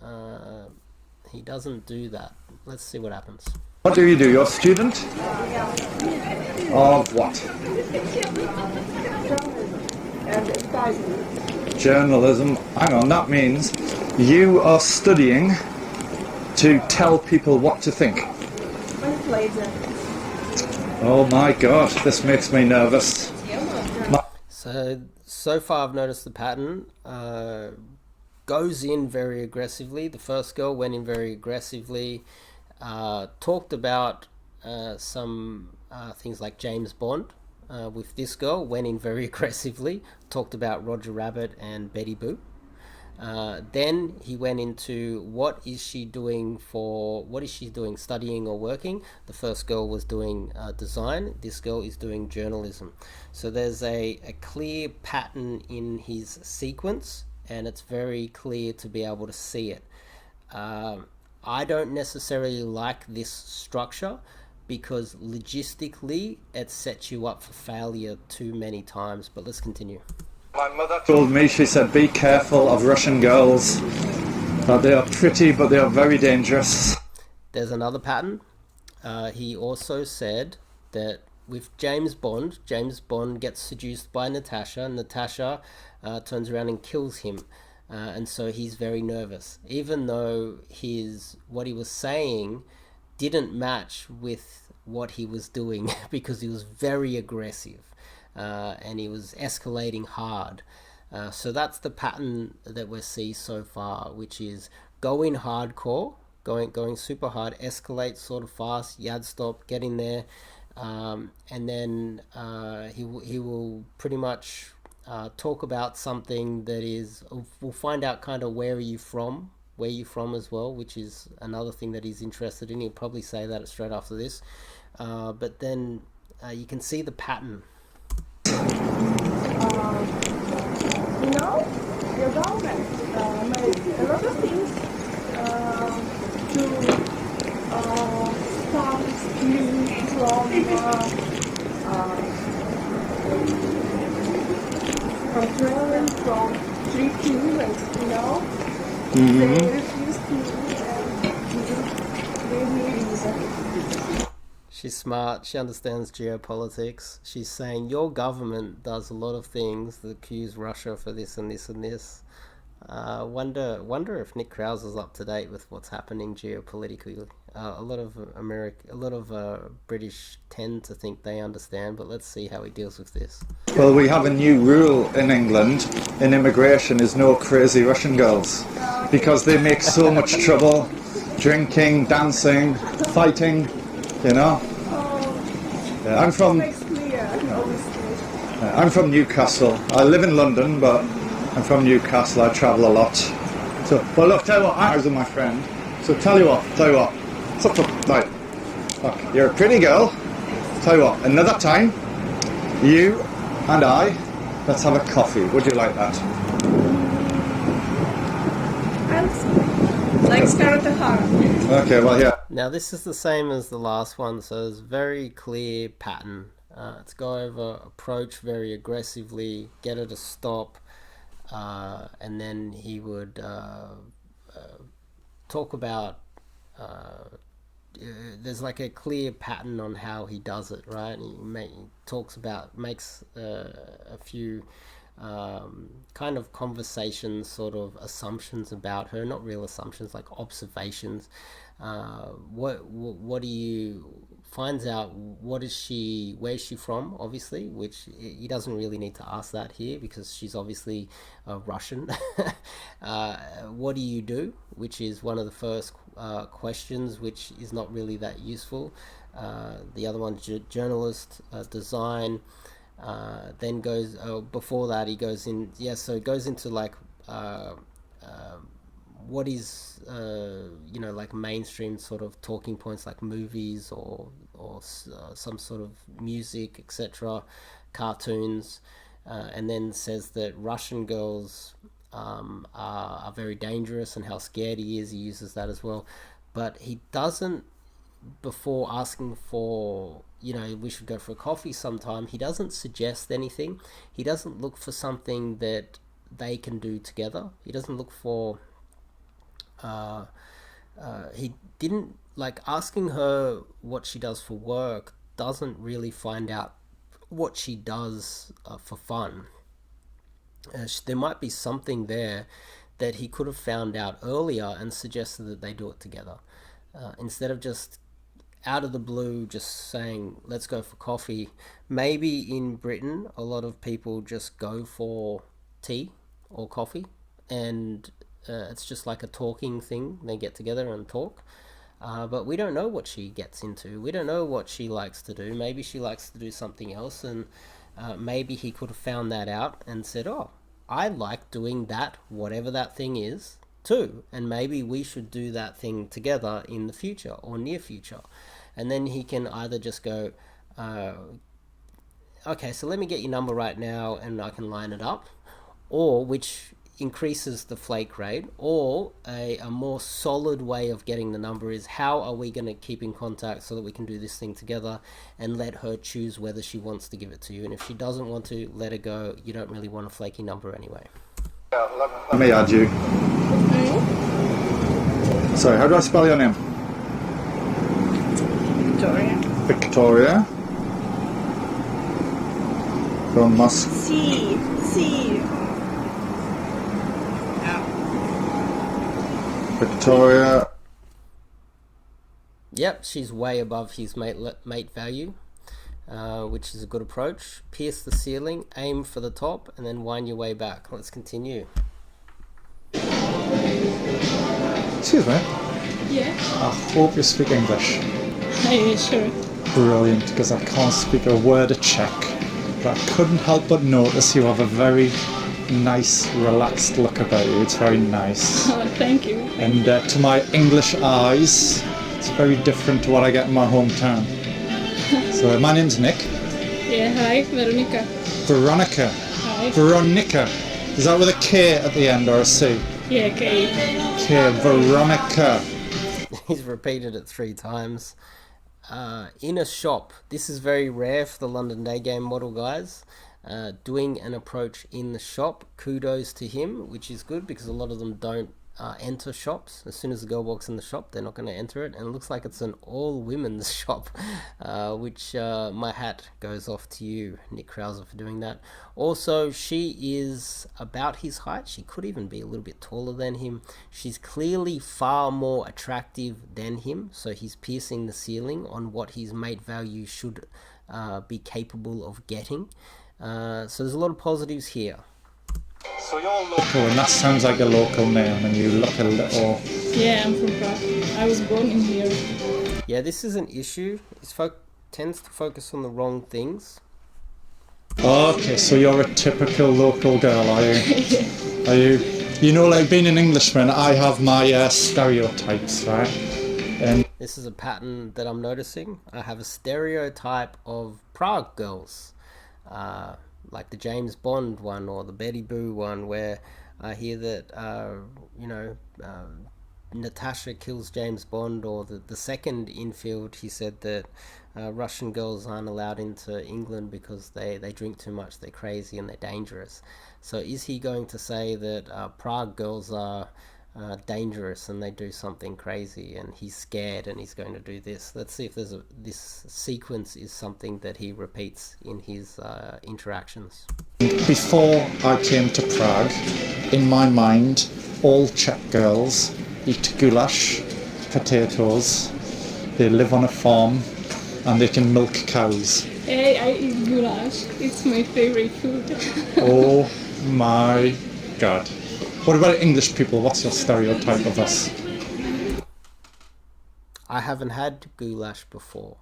he doesn't do that. Let's see what happens. What do? You're a student? Of what? Journalism. Hang on, that means you are studying to tell people what to think. Oh my god, this makes me nervous. So far I've noticed the pattern. Goes in very aggressively. The first girl went in very aggressively. Talked about some things like James Bond. With this girl, went in very aggressively, talked about Roger Rabbit and Betty Boo. Then he went into what is she doing, studying or working. The first girl was doing design. This girl is doing journalism. So there's a clear pattern in his sequence, and it's very clear to be able to see it. I don't necessarily like this structure, because logistically it sets you up for failure too many times. But let's continue. My mother told me, she said, be careful of Russian girls. They are pretty, but they are very dangerous. There's another pattern. He also said that with James Bond gets seduced by Natasha. Natasha turns around and kills him. And so he's very nervous. Even though what he was saying didn't match with what he was doing, because he was very aggressive and he was escalating hard. So that's the pattern that we see so far, which is go in hardcore, going super hard, escalate sort of fast, yad stop, get in there, and then he will pretty much talk about something that is, we'll find out kind of where you're from as well, which is another thing that he's interested in. He'll probably say that straight after this, but then you can see the pattern. Your government made a lot of things to stop you from traveling from street to humans, They refuse to give me reason. She's smart. She understands geopolitics. She's saying your government does a lot of things that accuse Russia for this and this and this. Wonder if Nick Krauser's up to date with what's happening geopolitically. A lot of British tend to think they understand, but let's see how he deals with this. Well, we have a new rule in England in immigration: is no crazy Russian girls, because they make so much trouble, drinking, dancing, fighting. Yeah, I'm from Newcastle. I live in London, but I'm from Newcastle. I travel a lot. So, well, look, tell you what, I was with my friend. So, tell you what. Right. Look, you're a pretty girl. Tell you what, another time, you and I, let's have a coffee. Would you like that? Like Scarlett O'Hara. Okay, well, yeah. Now this is the same as the last one, so there's a very clear pattern. Let's go over, approach very aggressively, get her to stop, and then he would talk about there's like a clear pattern on how he does it, right? He makes a few kind of conversations, sort of assumptions about her, not real assumptions, like observations. What do you finds out? Where is she from? Obviously, which he doesn't really need to ask that here because she's obviously Russian. What do you do? Which is one of the first questions, which is not really that useful. The other one's journalist, design. Then goes before that he goes in, so it goes into like what is like mainstream sort of talking points, like movies or some sort of music, etc., cartoons, and then says that Russian girls are very dangerous and how scared he is. He uses that as well, but he doesn't, before asking for, we should go for a coffee sometime, he doesn't suggest anything. He doesn't look for something that they can do together. He doesn't look for he didn't like asking her what she does for work, doesn't really find out what she does for fun. There might be something there that he could have found out earlier and suggested that they do it together, instead of just out of the blue just saying let's go for coffee. Maybe in Britain a lot of people just go for tea or coffee, and it's just like a talking thing. They get together and talk, but we don't know what she gets into. We don't know what she likes to do. Maybe she likes to do something else, and maybe he could have found that out and said, oh, I like doing that, whatever that thing is, too, and maybe we should do that thing together in the future or near future. And then he can either just go, okay, so let me get your number right now and I can line it up, or which increases the flake rate, or a more solid way of getting the number is, how are we going to keep in contact so that we can do this thing together, and let her choose whether she wants to give it to you. And if she doesn't want to, let her go. You don't really want a flaky number anyway. Let me add you. Sorry, how do I spell your name? Victoria. Victoria. From Moscow. C. Victoria. Yep, she's way above his mate value, which is a good approach. Pierce the ceiling, aim for the top, and then wind your way back. Let's continue. Excuse me. Yeah. I hope you speak English. Yeah, sure. Brilliant, because I can't speak a word of Czech. But I couldn't help but notice you have a very nice, relaxed look about you. It's very nice. Oh, thank you. And to my English eyes, it's very different to what I get in my hometown. So my name's Nick. Yeah, hi, Veronica. Veronica. Hi. Veronica. Is that with a K at the end or a C? Yeah, okay. K. Veronica. He's repeated it 3 times. In a shop. This is very rare for the London Daygame model, guys. Doing an approach in the shop. Kudos to him, which is good because a lot of them don't enter shops. As soon as the girl walks in the shop, they're not going to enter it, and it looks like it's an all-women's shop, which my hat goes off to you, Nick Krauser, for doing that. Also, she is about his height. She could even be a little bit taller than him. She's clearly far more attractive than him, so he's piercing the ceiling on what his mate value should be capable of getting. So there's a lot of positives here. So you're local, and that sounds like a local name, and you look a little... Yeah, I'm from Prague. I was born in here. Yeah, this is an issue. It tends to focus on the wrong things. Okay, so you're a typical local girl, are you? Are you? You know, like being an Englishman, I have my stereotypes, right? And This is a pattern that I'm noticing. I have a stereotype of Prague girls. Like the James Bond one or the Betty Boo one, where I hear that Natasha kills James Bond, or the second Infield, he said that Russian girls aren't allowed into England because they drink too much, they're crazy and they're dangerous. So is he going to say that Prague girls are dangerous and they do something crazy and he's scared and he's going to do this? Let's see if this sequence is something that he repeats in his interactions. Before I came to Prague, in my mind, all Czech girls eat goulash, potatoes, they live on a farm, and they can milk cows. Hey, I eat goulash. It's my favorite food. Oh my god. What about English people? What's your stereotype of us? I haven't had goulash before.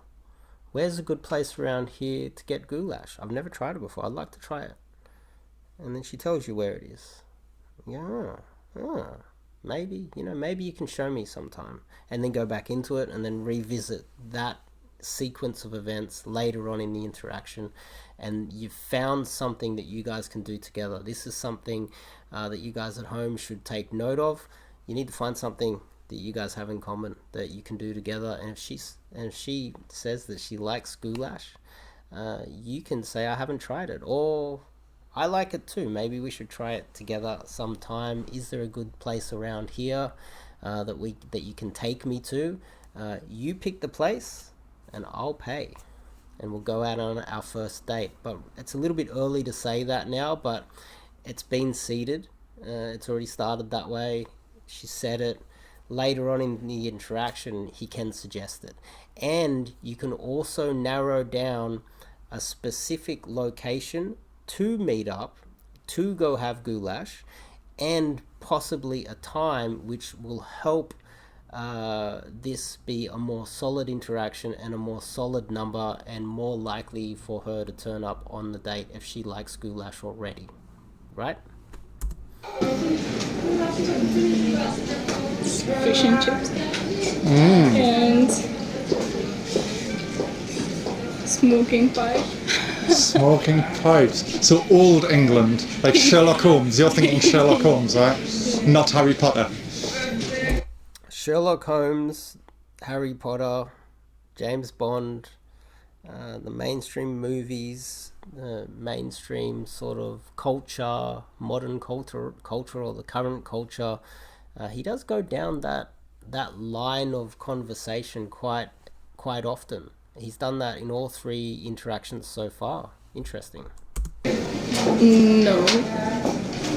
Where's a good place around here to get goulash? I've never tried it before. I'd like to try it. And then she tells you where it is. Yeah. Maybe you can show me sometime. And then go back into it and then revisit that sequence of events later on in the interaction, and you've found something that you guys can do together. This is something that you guys at home should take note of. You need to find something that you guys have in common that you can do together. And if she says that she likes goulash, you can say, I haven't tried it, or I like it too, maybe we should try it together sometime. Is there a good place around here that you can take me to? You pick the place and I'll pay, and we'll go out on our first date. But it's a little bit early to say that now, but it's been seeded. It's already started that way. She said it. Later on in the interaction, he can suggest it. And you can also narrow down a specific location to meet up, to go have goulash, and possibly a time which will help this be a more solid interaction and a more solid number, and more likely for her to turn up on the date if she likes goulash already, right? Fish and chips. And smoking pipe. Smoking pipes. So old England, like Sherlock Holmes. You're thinking Sherlock Holmes, right? Not Harry Potter. Sherlock Holmes, Harry Potter, James Bond, the mainstream movies, the mainstream sort of culture, modern culture, or the current culture. He does go down that line of conversation quite often. He's done that in all three interactions so far. Interesting. No,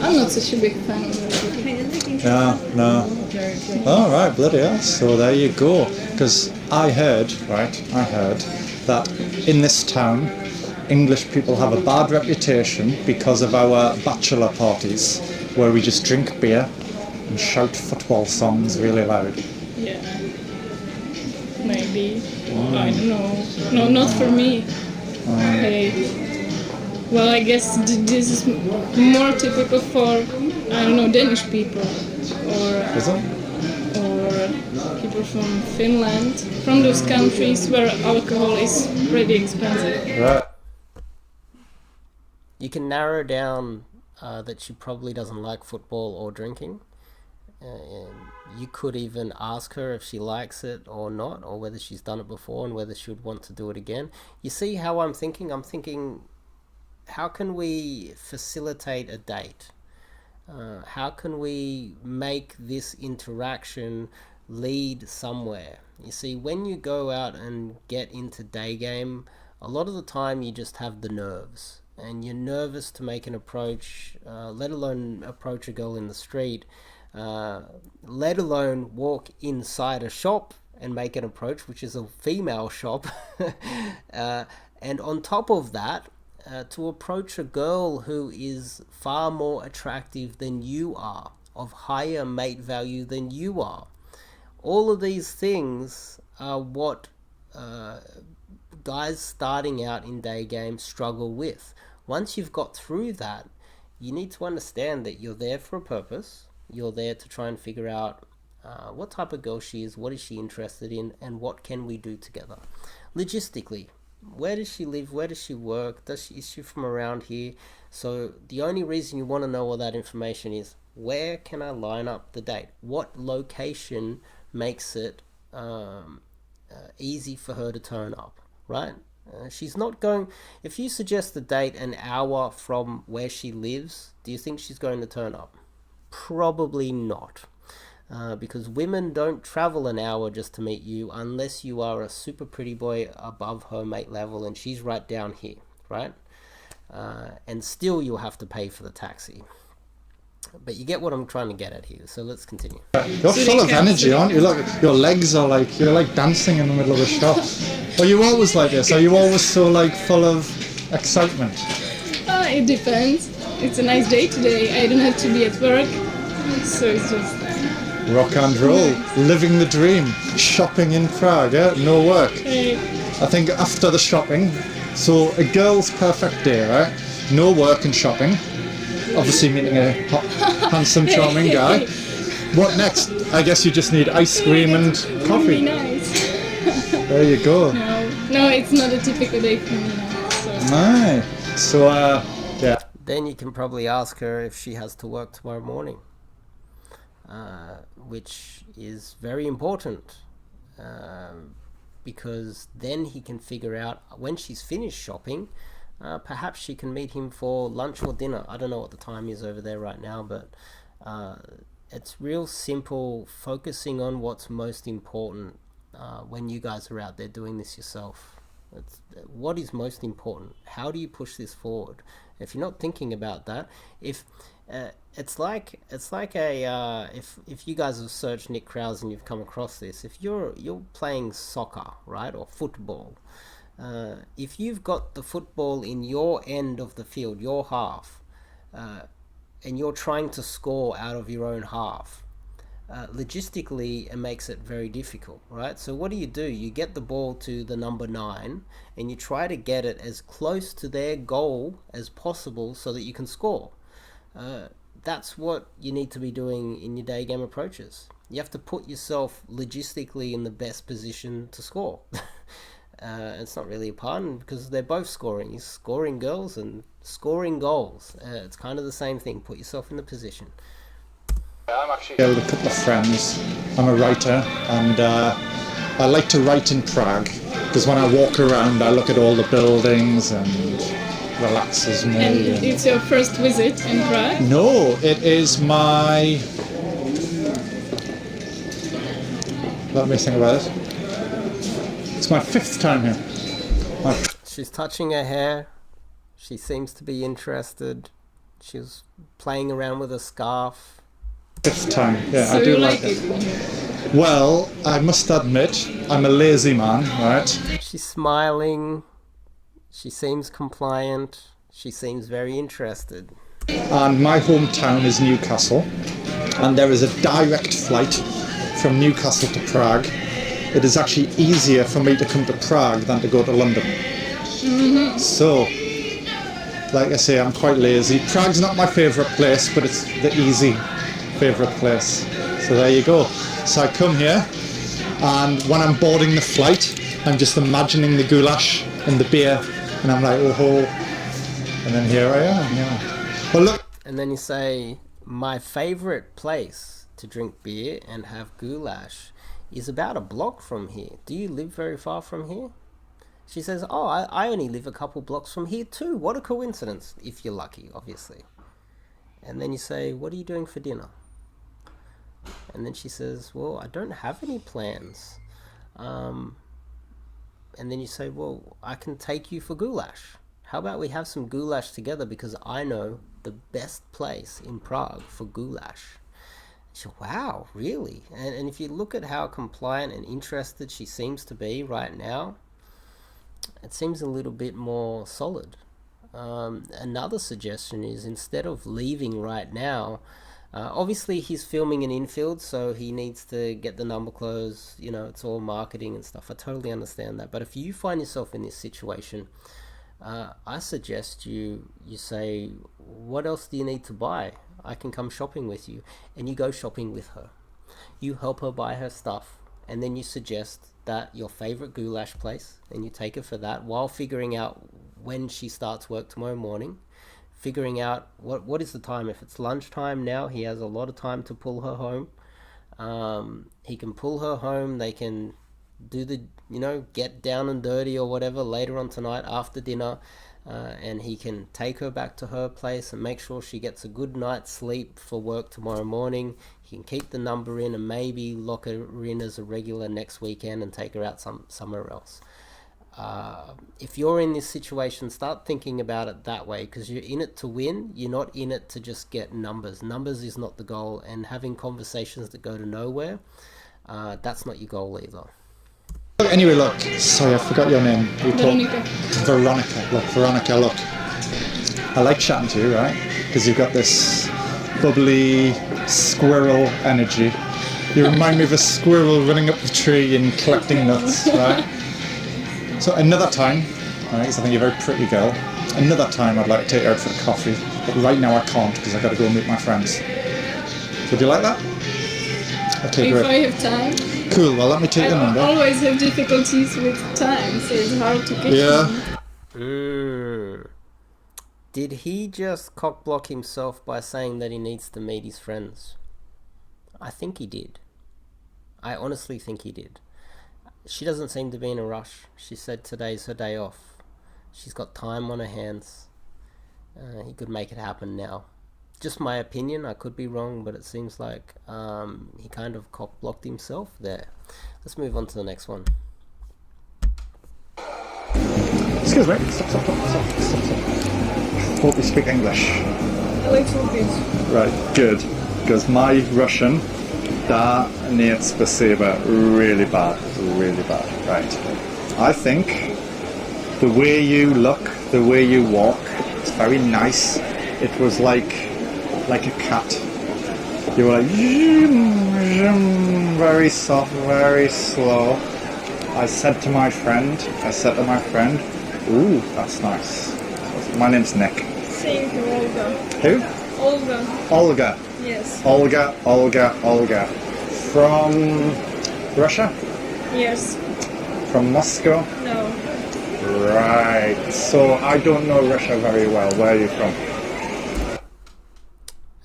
I'm not such a big fan of it. Yeah, no. All right, bloody hell. So there you go. Because I heard that in this town, English people have a bad reputation because of our bachelor parties, where we just drink beer and shout football songs really loud. Yeah, maybe. I don't know. No, not for me. Hey. Well, I guess this is more typical for, I don't know, Danish people, Is it? or people from Finland, from those countries where alcohol is pretty expensive. Right. You can narrow down that she probably doesn't like football or drinking. You could even ask her if she likes it or not, or whether she's done it before and whether she would want to do it again. You see how I'm thinking? I'm thinking, how can we facilitate a date? How can we make this interaction lead somewhere? You see, when you go out and get into Daygame, a lot of the time you just have the nerves, and you're nervous to make an approach, let alone approach a girl in the street, let alone walk inside a shop and make an approach, which is a female shop. And on top of that, to approach a girl who is far more attractive than you are, of higher mate value than you are. All of these things are what guys starting out in Daygame struggle with. Once you've got through that, you need to understand that you're there for a purpose. You're there to try and figure out what type of girl she is, what is she interested in, and what can we do together. Logistically, where does she live? Where does she work? Is she from around here? So the only reason you want to know all that information is where can I line up the date? What location makes it easy for her to turn up, right? She's not going... If you suggest the date an hour from where she lives, do you think she's going to turn up? Probably not. Because women don't travel an hour just to meet you unless you are a super pretty boy above her mate level and she's right down here, right? And still you'll have to pay for the taxi. But you get what I'm trying to get at here, so let's continue. You're full of energy, aren't you? Look, your legs are like, you're like dancing in the middle of the shop. Are you always like this? Are you always so like full of excitement? It depends. It's a nice day today. I don't have to be at work, so it's just... Rock and roll, living the dream, shopping in Prague, yeah? No work. I think after the shopping, so a girl's perfect day, right? No work and shopping. Obviously meeting a handsome, charming guy. What next? I guess you just need ice cream and coffee. Nice. There you go. No, it's not a typical day for me now. So. Nice. So, yeah. Then you can probably ask her if she has to work tomorrow morning. Which is very important, because then he can figure out when she's finished shopping, perhaps she can meet him for lunch or dinner. I don't know what the time is over there right now, but it's real simple, focusing on what's most important when you guys are out there doing this yourself. What is most important? How do you push this forward? If you're not thinking about that, if it's like if you guys have searched Nick Krauser and you've come across this, if you're playing soccer, right, or football, if you've got the football in your end of the field, your half, and you're trying to score out of your own half, logistically it makes it very difficult, right? So what do? You get the ball to the number 9 and you try to get it as close to their goal as possible so that you can score. That's what you need to be doing in your day game approaches. You have to put yourself logistically in the best position to score. It's not really a pun because they're both scoring. You're scoring girls and scoring goals. It's kind of the same thing. Put yourself in the position. I'm actually with a couple of friends. I'm a writer, and I like to write in Prague because when I walk around I look at all the buildings and relaxes me. And it's your first visit in Prague? No, it is my... Let me think about it. It's my 5th time here. She's touching her hair. She seems to be interested. She's playing around with a scarf. 5th time, yeah, So I do you like it. Well, I must admit, I'm a lazy man, right? She's smiling. She seems compliant. She seems very interested. And my hometown is Newcastle, and there is a direct flight from Newcastle to Prague. It is actually easier for me to come to Prague than to go to London. Mm-hmm. So, like I say, I'm quite lazy. Prague's not my favourite place, but it's the easy favourite place. So there you go. So I come here, and when I'm boarding the flight, I'm just imagining the goulash and the beer, and I'm like, oh, and then here I am, yeah. Well, look. And then you say, my favourite place to drink beer and have goulash is about a block from here. Do you live very far from here? She says, oh, I only live a couple blocks from here too. What a coincidence, if you're lucky, obviously. And then you say, what are you doing for dinner? And then she says, well, I don't have any plans. And then you say, well, I can take you for goulash. How about we have some goulash together, because I know the best place in Prague for goulash. She, wow, really? And if you look at how compliant and interested she seems to be right now, it seems a little bit more solid. Another suggestion is, instead of leaving right now, obviously he's filming an infield, so he needs to get the number closed, you know, it's all marketing and stuff. I totally understand that. But if you find yourself in this situation, I suggest you say, what else do you need to buy? I can come shopping with you. And you go shopping with her. You help her buy her stuff, and then you suggest that your favorite goulash place, and you take her for that while figuring out when she starts work tomorrow morning. figuring out what is the time. If it's lunchtime now, he has a lot of time to pull her home. He can pull her home. They can do the, get down and dirty or whatever later on tonight after dinner. And he can take her back to her place and make sure she gets a good night's sleep for work tomorrow morning. He can keep the number in and maybe lock her in as a regular next weekend and take her out somewhere else. If you're in this situation, start thinking about it that way, because you're in it to win. You're not in it to just get numbers. Numbers is not the goal, and having conversations that go to nowhere, that's not your goal either. Anyway, look, sorry, I forgot your name. Veronica. Veronica, look. I like chatting to you, right? Because you've got this bubbly squirrel energy. You remind me of a squirrel running up the tree and collecting nuts, right? So another time, right, because I think you're a very pretty girl, another time I'd like to take you out for a coffee, but right now I can't because I've got to go and meet my friends. Would you like that? Okay, If great. I have time. Cool, well let me take the number. I always have difficulties with time, so it's hard to catch me. Did he just cockblock himself by saying that he needs to meet his friends? I think he did. I honestly think he did. She doesn't seem to be in a rush. She said today's her day off. She's got time on her hands. He could make it happen now. Just my opinion, I could be wrong, but it seems like he kind of cock-blocked himself there. Let's move on to the next one. Excuse me. Stop. Hope you speak English. A little bit. Right, good. Because my Russian, da нет спасибо, really bad. Right. I think the way you look, the way you walk, it's very nice. It was like a cat. You were like very soft, very slow. I said to my friend, ooh, that's nice. My name's Nick. Thank you, Olga. Who? Olga. Olga. Yes. Olga. From Russia? Yes. From Moscow? No. Right. So I don't know Russia very well. Where are you from?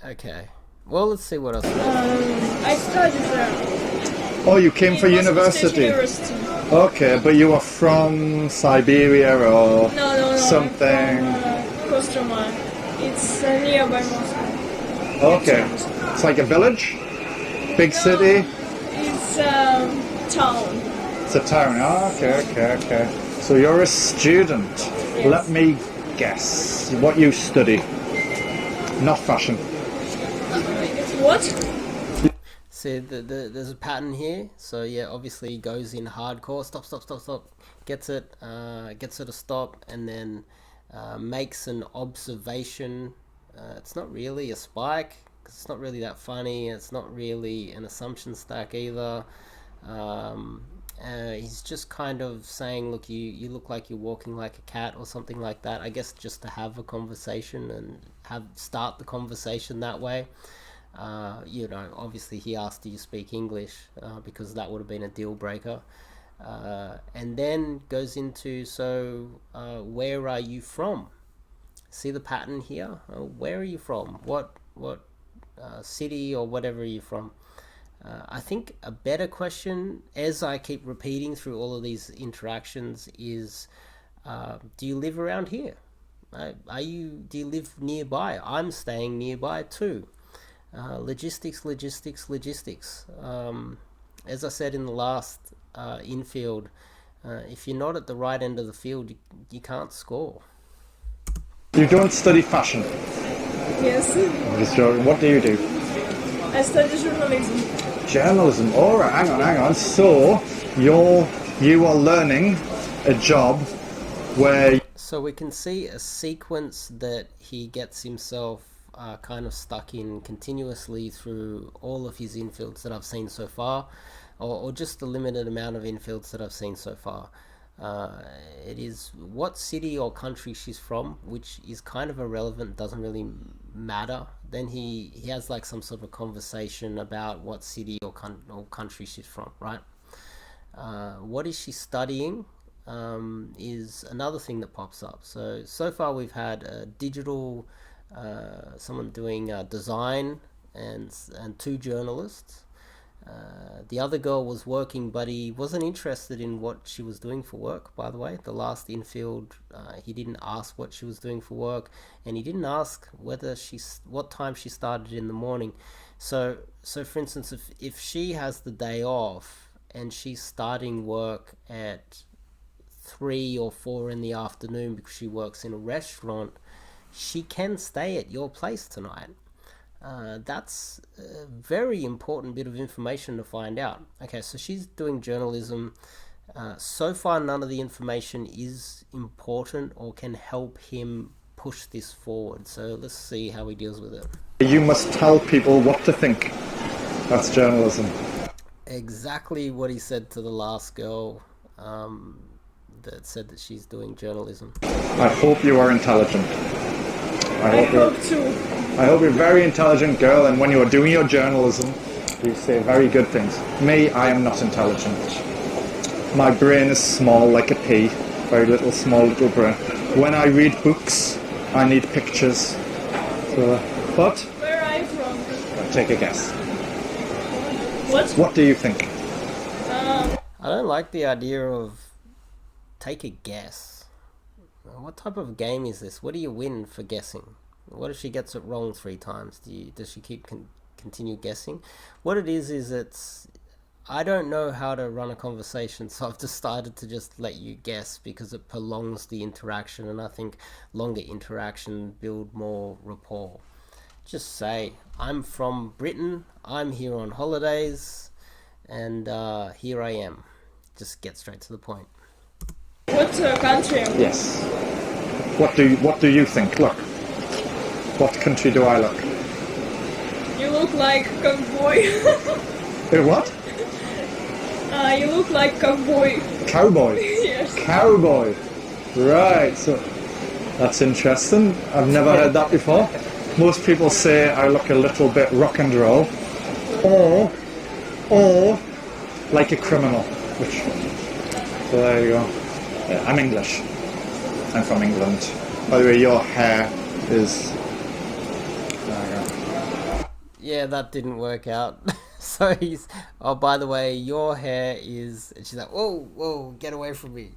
Okay. Well, let's see what else. I studied there. Oh, you came for In Moscow State university. University. Okay, but you are from Siberia or No. something. I'm from Kostroma. It's nearby Moscow. Okay. It's like a village? Big city? It's town. It's a town. Oh, okay. So you're a student. Yes. Let me guess what you study. Not fashion. What? See, there's a pattern here. So yeah, obviously he goes in hardcore. Stop. Gets it to stop, and then makes an observation. It's not really a spike, because it's not really that funny. It's not really an assumption stack either. He's just kind of saying, look, you look like you're walking like a cat or something like that. I guess just to have a conversation and start the conversation that way. Obviously he asked, do you speak English? Because that would have been a deal breaker. And then goes into, where are you from? See the pattern here? Where are you from? What city or whatever are you from? I think a better question, as I keep repeating through all of these interactions, is do you live around here? Do you live nearby? I'm staying nearby too. Logistics. As I said in the last infield, if you're not at the right end of the field, you can't score. You don't study fashion. Yes. What do you do? I study journalism. Journalism. All right, hang on. So you are learning a job where. So we can see a sequence that he gets himself kind of stuck in continuously through all of his infields that I've seen so far, or just the limited amount of infields that I've seen so far. It is what city or country she's from, which is kind of irrelevant, doesn't really matter. Then he has like some sort of conversation about what city or country she's from, right? What is she studying is another thing that pops up. So far we've had a digital someone doing design, and two journalists. The other girl was working, but he wasn't interested in what she was doing for work, by the way. The last infield, he didn't ask what she was doing for work, and he didn't ask what time she started in the morning. So for instance, if she has the day off and she's starting work at 3 or 4 in the afternoon because she works in a restaurant, she can stay at your place tonight. That's a very important bit of information to find out. Okay, so she's doing journalism. So far, none of the information is important or can help him push this forward. So let's see how he deals with it. You must tell people what to think. That's journalism. Exactly what he said to the last girl that said that she's doing journalism. I hope you are intelligent. I hope too. I hope you're a very intelligent girl, and when you are doing your journalism, you say very good things. Me, I am not intelligent. My brain is small like a pea, very little, small little brain. When I read books, I need pictures. But Where are you from? take a guess. What? What do you think? I don't like the idea of take a guess. What type of game is this? What do you win for guessing? What if she gets it wrong 3 times? Does she keep continue guessing? What it is it's... I don't know how to run a conversation, so I've decided to just let you guess because it prolongs the interaction, and I think longer interaction build more rapport. Just say, I'm from Britain, I'm here on holidays, and here I am. Just get straight to the point. What country? Yes. What do you think? Look. What country do I look? You look like cowboy. Hey, what? You look like cowboy. Cowboy. Yes. Cowboy. Right. So that's interesting. I've never heard that before. Most people say I look a little bit rock and roll, or like a criminal. Which? So there you go. I'm English. I'm from England. By the way, your hair is... There you go. Yeah, that didn't work out. So he's... Oh, by the way, your hair is... And she's like, whoa, get away from me.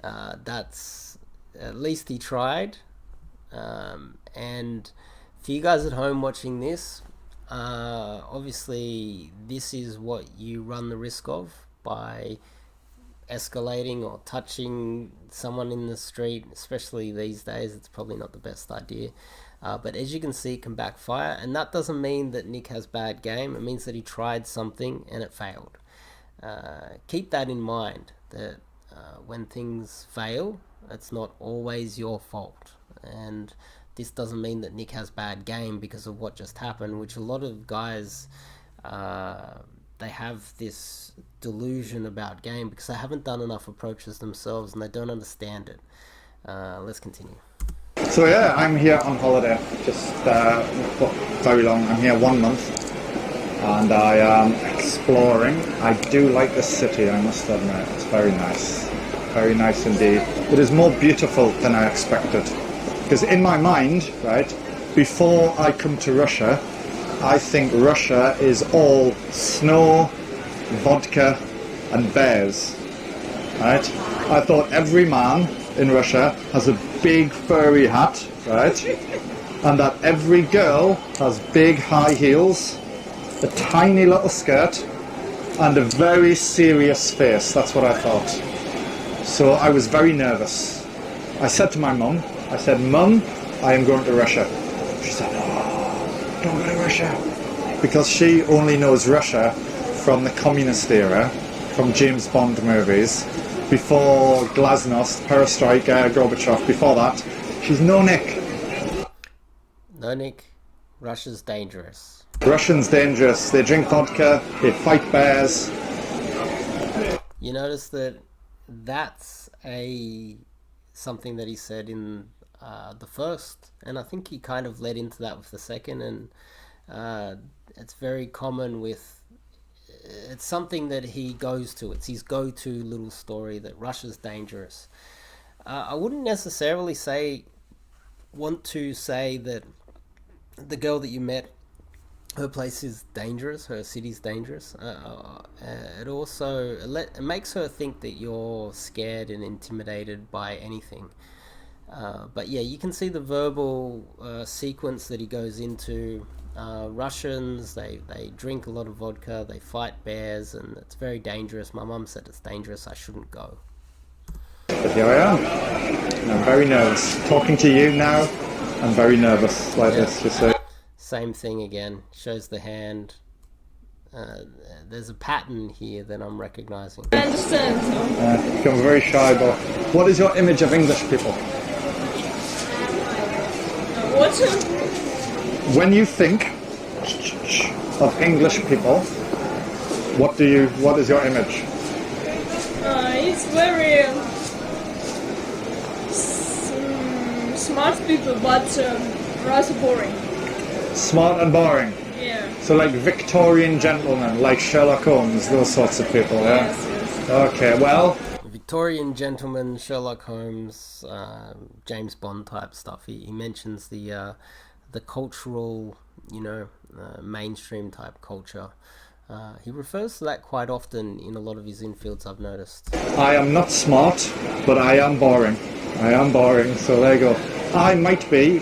That's... At least he tried. And for you guys at home watching this, obviously this is what you run the risk of by escalating or touching someone in the street. Especially these days, it's probably not the best idea. But as you can see, it can backfire, and that doesn't mean that Nick has bad game. It means that he tried something and it failed. Keep that in mind, that when things fail, it's not always your fault. And this doesn't mean that Nick has bad game because of what just happened, which a lot of guys, they have this delusion about game because they haven't done enough approaches themselves and they don't understand it. Let's continue. So yeah, I'm here on holiday, just not very long. I'm here 1 month, and I am exploring. I do like this city, I must admit. It's very nice indeed. It is more beautiful than I expected, because in my mind, right, before I come to Russia, I think Russia is all snow, vodka, and bears. Right? I thought every man in Russia has a big furry hat, right? And that every girl has big high heels, a tiny little skirt, and a very serious face. That's what I thought. So I was very nervous. I said to my mum, Mum, I am going to Russia. She said, oh, don't go to Russia. Because she only knows Russia from the communist era, from James Bond movies, before Glasnost, Perestroika, Gorbachev, before that. She's no Nick. No, Nick. Russia's dangerous. Russians dangerous. They drink vodka, they fight bears. You notice that that's something that he said in the first, and I think he kind of led into that with the second, and it's very common with... It's something that he goes to. It's his go-to little story that Russia's dangerous. I wouldn't necessarily say want to say that the girl that you met, her place is dangerous, her city's dangerous. It makes her think that you're scared and intimidated by anything. But yeah, you can see the verbal sequence that he goes into. Russians, they drink a lot of vodka, they fight bears, and it's very dangerous. My mum said it's dangerous, I shouldn't go. But here I am. And I'm very nervous. Talking to you now, I'm very nervous like this, you see. Same thing again, shows the hand. There's a pattern here that I'm recognizing. I understand. I'm very shy, but what is your image of English people? What? When you think of English people, what is your image? It's very smart people, but rather boring. Smart and boring. Yeah. So like Victorian gentlemen, like Sherlock Holmes, those sorts of people, yeah? Yes. Okay, well... Victorian gentleman, Sherlock Holmes, James Bond type stuff. He mentions the cultural, mainstream type culture. He refers to that quite often in a lot of his infields, I've noticed. I am not smart, but I am boring. So there you go. I might be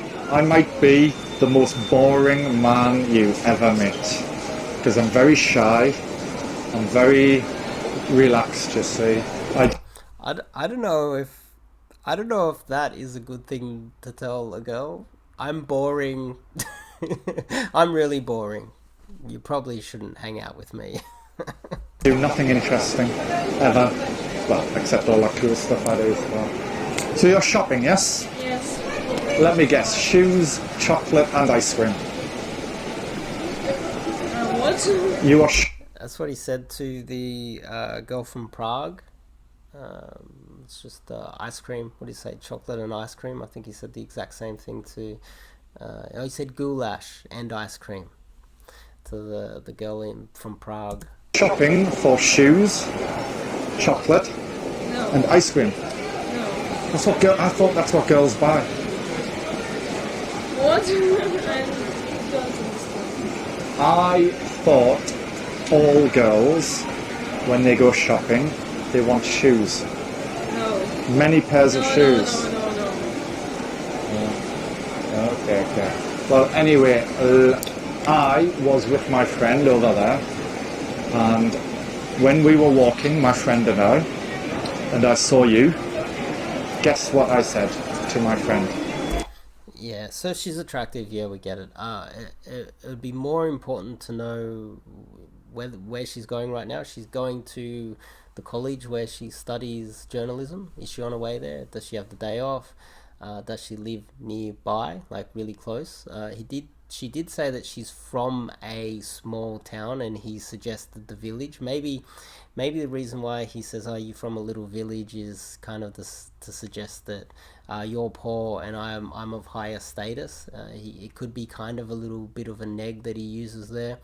the most boring man you ever met. Because I'm very shy, I'm very relaxed, you see. I don't know if that is a good thing to tell a girl. I'm boring. I'm really boring. You probably shouldn't hang out with me. Do nothing interesting, ever. Well, except all that cool stuff I do. Well. So you're shopping, yes? Yes. Let me guess, shoes, chocolate and ice cream. What? You are That's what he said to the girl from Prague. It's just ice cream. What do you say? Chocolate and ice cream. I think he said the exact same thing to... he said goulash and ice cream to the girl from Prague. shopping for shoes, chocolate and ice cream. That's what I thought that's what girls buy. What? I don't understand. I thought all girls, when they go shopping, they want shoes. No. Many pairs of shoes. No. Okay. Well, anyway, I was with my friend over there, and when we were walking, my friend and I saw you, guess what I said to my friend? Yeah, so she's attractive, yeah, we get it. It would be more important to know where she's going right now. She's going to the college where she studies journalism. Is she on her way there? Does she have the day off? Does she live nearby, like really close? She did say that she's from a small town, and he suggested the village. Maybe the reason why he says, "Are you from a little village?" is kind of to suggest that you're poor and I'm of higher status. It could be kind of a little bit of a neg that he uses there.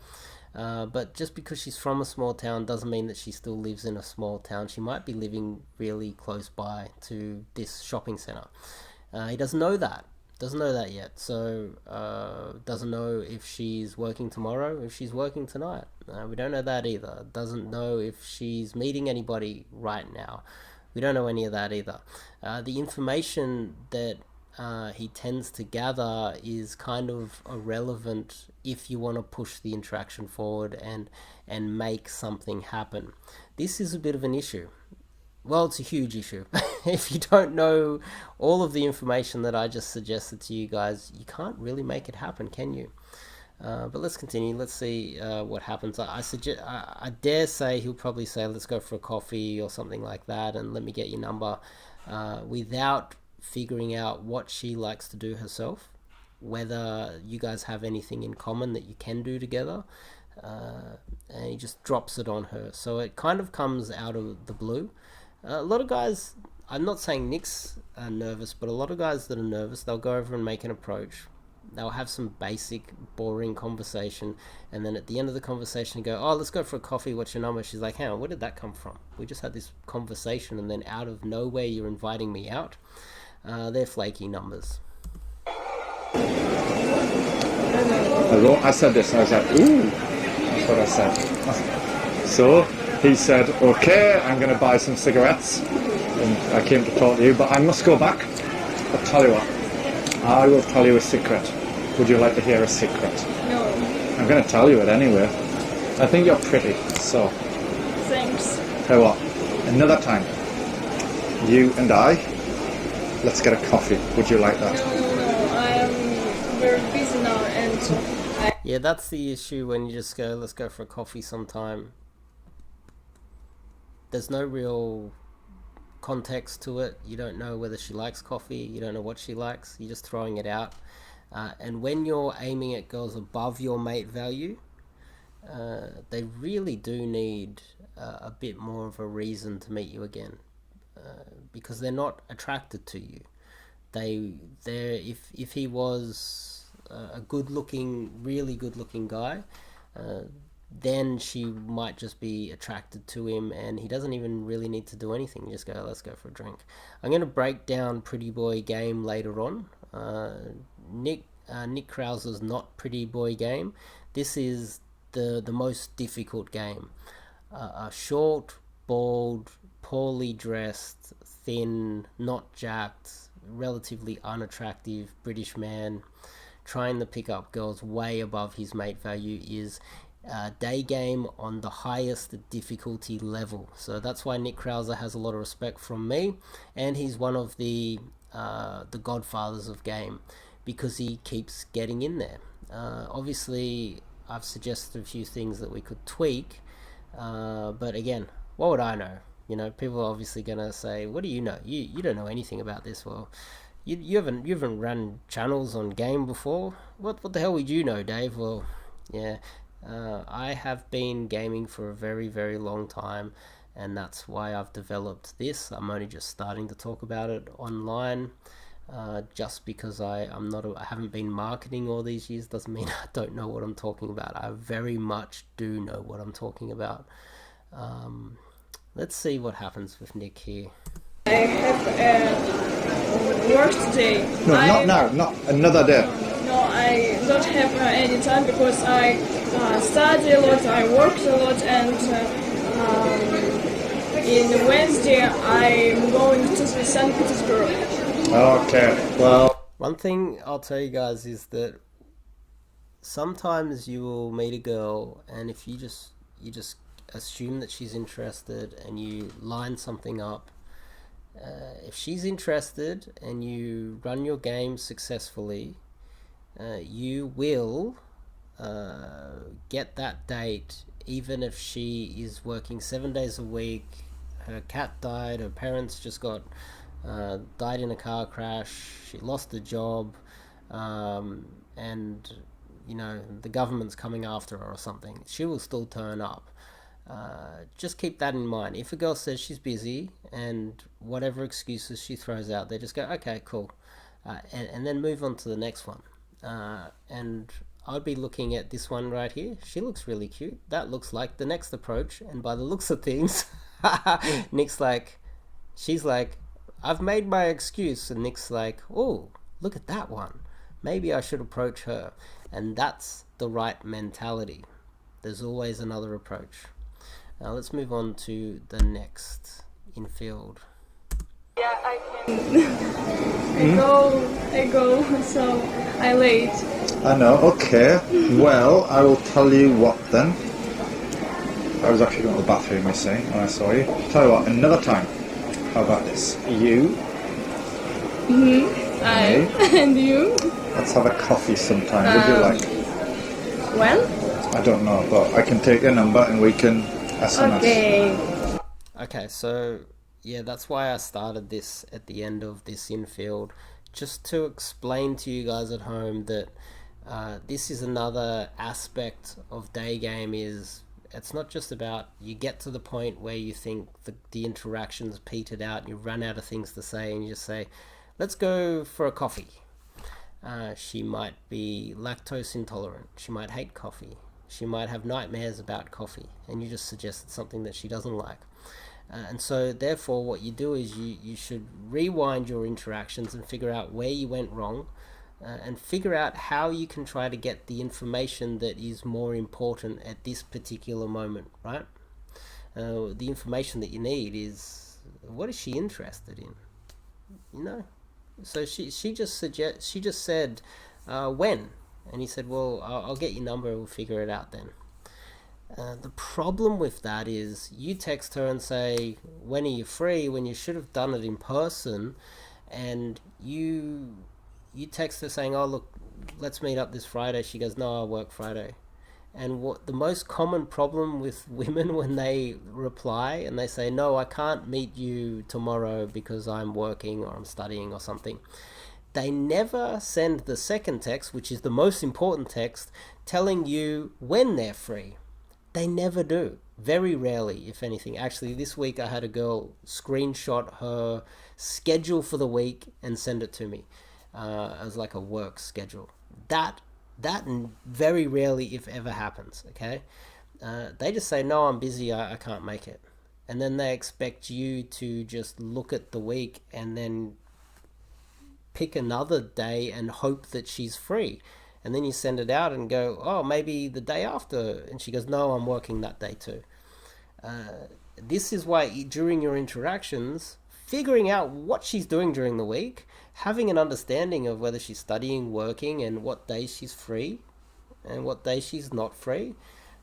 But just because she's from a small town doesn't mean that she still lives in a small town. She might be living really close by to this shopping center. He doesn't know that. Doesn't know that yet. So doesn't know if she's working tomorrow, if she's working tonight. We don't know that either. Doesn't know if she's meeting anybody right now. We don't know any of that either. The information that he tends to gather is kind of irrelevant if you want to push the interaction forward and make something happen. This is a bit of an issue. Well, it's a huge issue. If you don't know all of the information that I just suggested to you guys, you can't really make it happen, can you? But let's continue. Let's see what happens. I dare say he'll probably say, let's go for a coffee or something like that, and let me get your number, without figuring out what she likes to do herself, whether you guys have anything in common that you can do together, and he just drops it on her. So it kind of comes out of the blue. A lot of guys, I'm not saying Nick's nervous, but a lot of guys that are nervous, they'll go over and make an approach. They'll have some basic, boring conversation, and then at the end of the conversation go, oh, let's go for a coffee, what's your number? She's like, hang on, where did that come from? We just had this conversation, and then out of nowhere you're inviting me out. They're flaky numbers. I said this, I was like, ooh, that's what I said. So he said, okay, I'm going to buy some cigarettes. And I came to talk to you, but I must go back. I'll tell you what, I will tell you a secret. Would you like to hear a secret? No. I'm going to tell you it anyway. I think you're pretty, so. Thanks. Tell you what, another time, you and I, let's get a coffee. Would you like that? No. I am very busy now, and Yeah, that's the issue when you just go, let's go for a coffee sometime. There's no real context to it. You don't know whether she likes coffee. You don't know what she likes. You're just throwing it out. And when you're aiming at girls above your mate value, they really do need a bit more of a reason to meet you again, because they're not attracted to you. If he was a really good looking guy, then she might just be attracted to him, and he doesn't even really need to do anything. You just go, let's go for a drink. I'm going to break down Pretty Boy Game later on. Nick Krauser's not Pretty Boy Game. This is the most difficult game. A short, bald, poorly dressed, thin, not jacked, relatively unattractive British man trying to pick up girls way above his mate value is day game on the highest difficulty level. So that's why Nick Krauser has a lot of respect from me, and he's one of the godfathers of game, because he keeps getting in there. Obviously I've suggested a few things that we could tweak, but again, what would I know? You know, people are obviously gonna say, what do you know? You don't know anything about this. Well, you haven't run channels on game before. What the hell would you know, Dave? Well, yeah, I have been gaming for a very, very long time, and that's why I've developed this. I'm only just starting to talk about it online, just because I haven't been marketing all these years doesn't mean I don't know what I'm talking about. I very much do know what I'm talking about. Let's see what happens with Nick here. I have work today. No, not now, not another day. No, I don't have any time because I study a lot, I work a lot, and in Wednesday I'm going to St. Petersburg. Okay, well. One thing I'll tell you guys is that sometimes you will meet a girl, and if you just assume that she's interested and you line something up, if she's interested and you run your game successfully, you will get that date even if she is working 7 days a week, her cat died, her parents just died in a car crash, she lost a job, and you know the government's coming after her or something, she will still turn up. Just keep that in mind. If a girl says she's busy and whatever excuses she throws out, they just go, okay, cool, and then move on to the next one. And I'd be looking at this one right here. She looks really cute. That looks like the next approach, and by the looks of things, she's like, I've made my excuse, and Nick's like, oh, look at that one. Maybe I should approach her. And that's the right mentality. There's always another approach. Now let's move on to the next infield. Yeah, I can. I go, so I late. I know, okay. Well, I will tell you what then. I was actually going to the bathroom, you see, when I saw you. Tell you what, another time. How about this? You. And you? Let's have a coffee sometime. Would you like? When? I don't know, but I can take your number and we can SMS. Okay, so yeah, that's why I started this at the end of this infield, just to explain to you guys at home that this is another aspect of day game. It's not just about you get to the point where you think the interaction's petered out, you run out of things to say, and you just say, let's go for a coffee. She might be lactose intolerant, she might hate coffee, she might have nightmares about coffee, and you just suggested something that she doesn't like. And so therefore what you do is you should rewind your interactions and figure out where you went wrong, and figure out how you can try to get the information that is more important at this particular moment, right? The information that you need is, what is she interested in, you know? So she just said when, and he said, well, I'll get your number, we'll figure it out then. The problem with that is you text her and say, when are you free, when you should have done it in person, and you text her saying, oh look, let's meet up this Friday. She goes, no, I work Friday. And what the most common problem with women when they reply and they say, no, I can't meet you tomorrow because I'm working or I'm studying or something, they never send the second text, which is the most important text, telling you when they're free. They never do. Very rarely, if anything. Actually, this week I had a girl screenshot her schedule for the week and send it to me as like a work schedule. That very rarely, if ever, happens, okay? They just say, no, I'm busy, I can't make it. And then they expect you to just look at the week and then pick another day and hope that she's free. And then you send it out and go, oh, maybe the day after. And she goes, no, I'm working that day too. This is why during your interactions, figuring out what she's doing during the week, having an understanding of whether she's studying, working, and what days she's free and what days she's not free,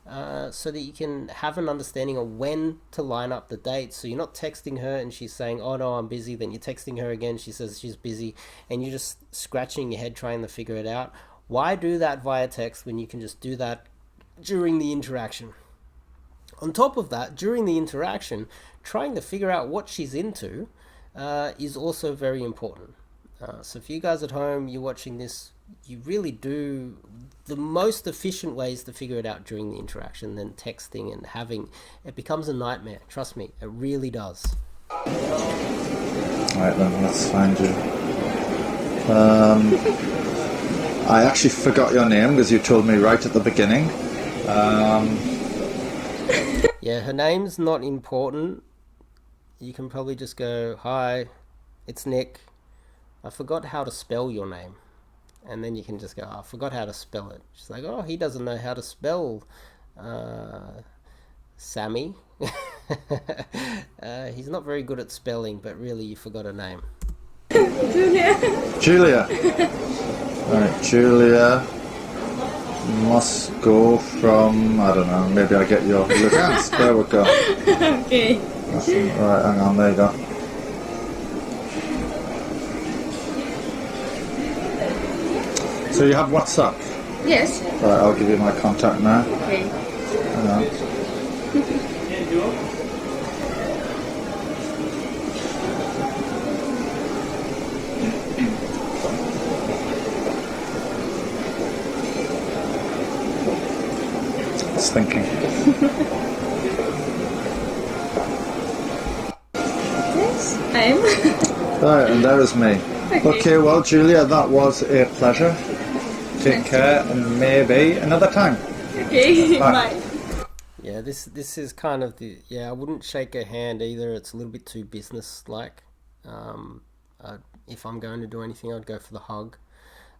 so that you can have an understanding of when to line up the dates. So you're not texting her and she's saying, oh no, I'm busy. Then you're texting her again, she says she's busy, and you're just scratching your head trying to figure it out. Why do that via text when you can just do that during the interaction? On top of that, during the interaction, trying to figure out what she's into is also very important. So if you guys at home, you're watching this, you really do, the most efficient ways to figure it out during the interaction than texting and having, it becomes a nightmare. Trust me, it really does. Right then, let's find you. I actually forgot your name because you told me right at the beginning. Yeah, her name's not important. You can probably just go, hi, it's Nick. I forgot how to spell your name. And then you can just go, oh, I forgot how to spell it. She's like, oh, he doesn't know how to spell Sammy. He's not very good at spelling, but really you forgot a name. Julia. Right, Julia must go from, I don't know, maybe I get your dance. There we go. Okay. Right, hang on, there you go. So you have WhatsApp? Yes. Right, I'll give you my contact now. Okay. Hang on. It's thinking. Yes, I'm. Right, and there is me. Okay, well, Julia, that was a pleasure. Take care, and maybe another time. Okay, Bye. Yeah, this is kind of the, I wouldn't shake her hand either. It's a little bit too business-like. If I'm going to do anything, I'd go for the hug.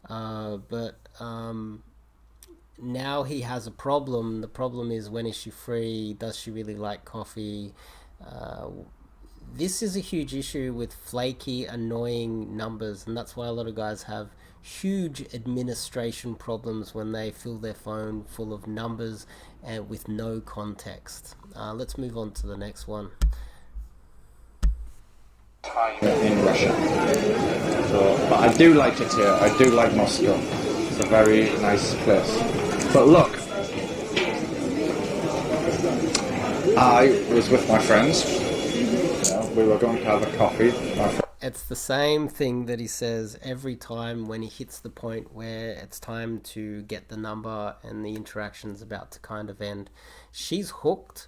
But now he has a problem. The problem is, when is she free? Does she really like coffee? This is a huge issue with flaky, annoying numbers, and that's why a lot of guys have huge administration problems when they fill their phone full of numbers and with no context. Let's move on to the next one. In Russia. So, but I do like it here. I do like Moscow. It's a very nice place. But look, I was with my friends. We were going to have a coffee. It's the same thing that he says every time when he hits the point where it's time to get the number and the interaction's about to kind of end. She's hooked.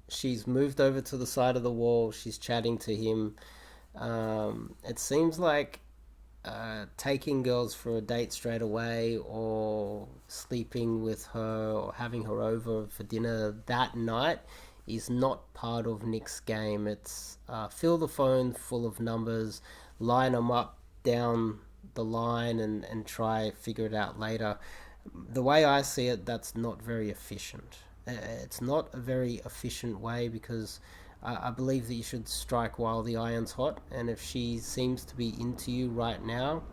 She's moved over to the side of the wall. She's chatting to him. It seems like taking girls for a date straight away, or sleeping with her, or having her over for dinner that night is not part of Nick's game. It's fill the phone full of numbers, line them up down the line and try figure it out later. The way I see it, that's not very efficient. It's not a very efficient way, because I believe that you should strike while the iron's hot. And if she seems to be into you right now,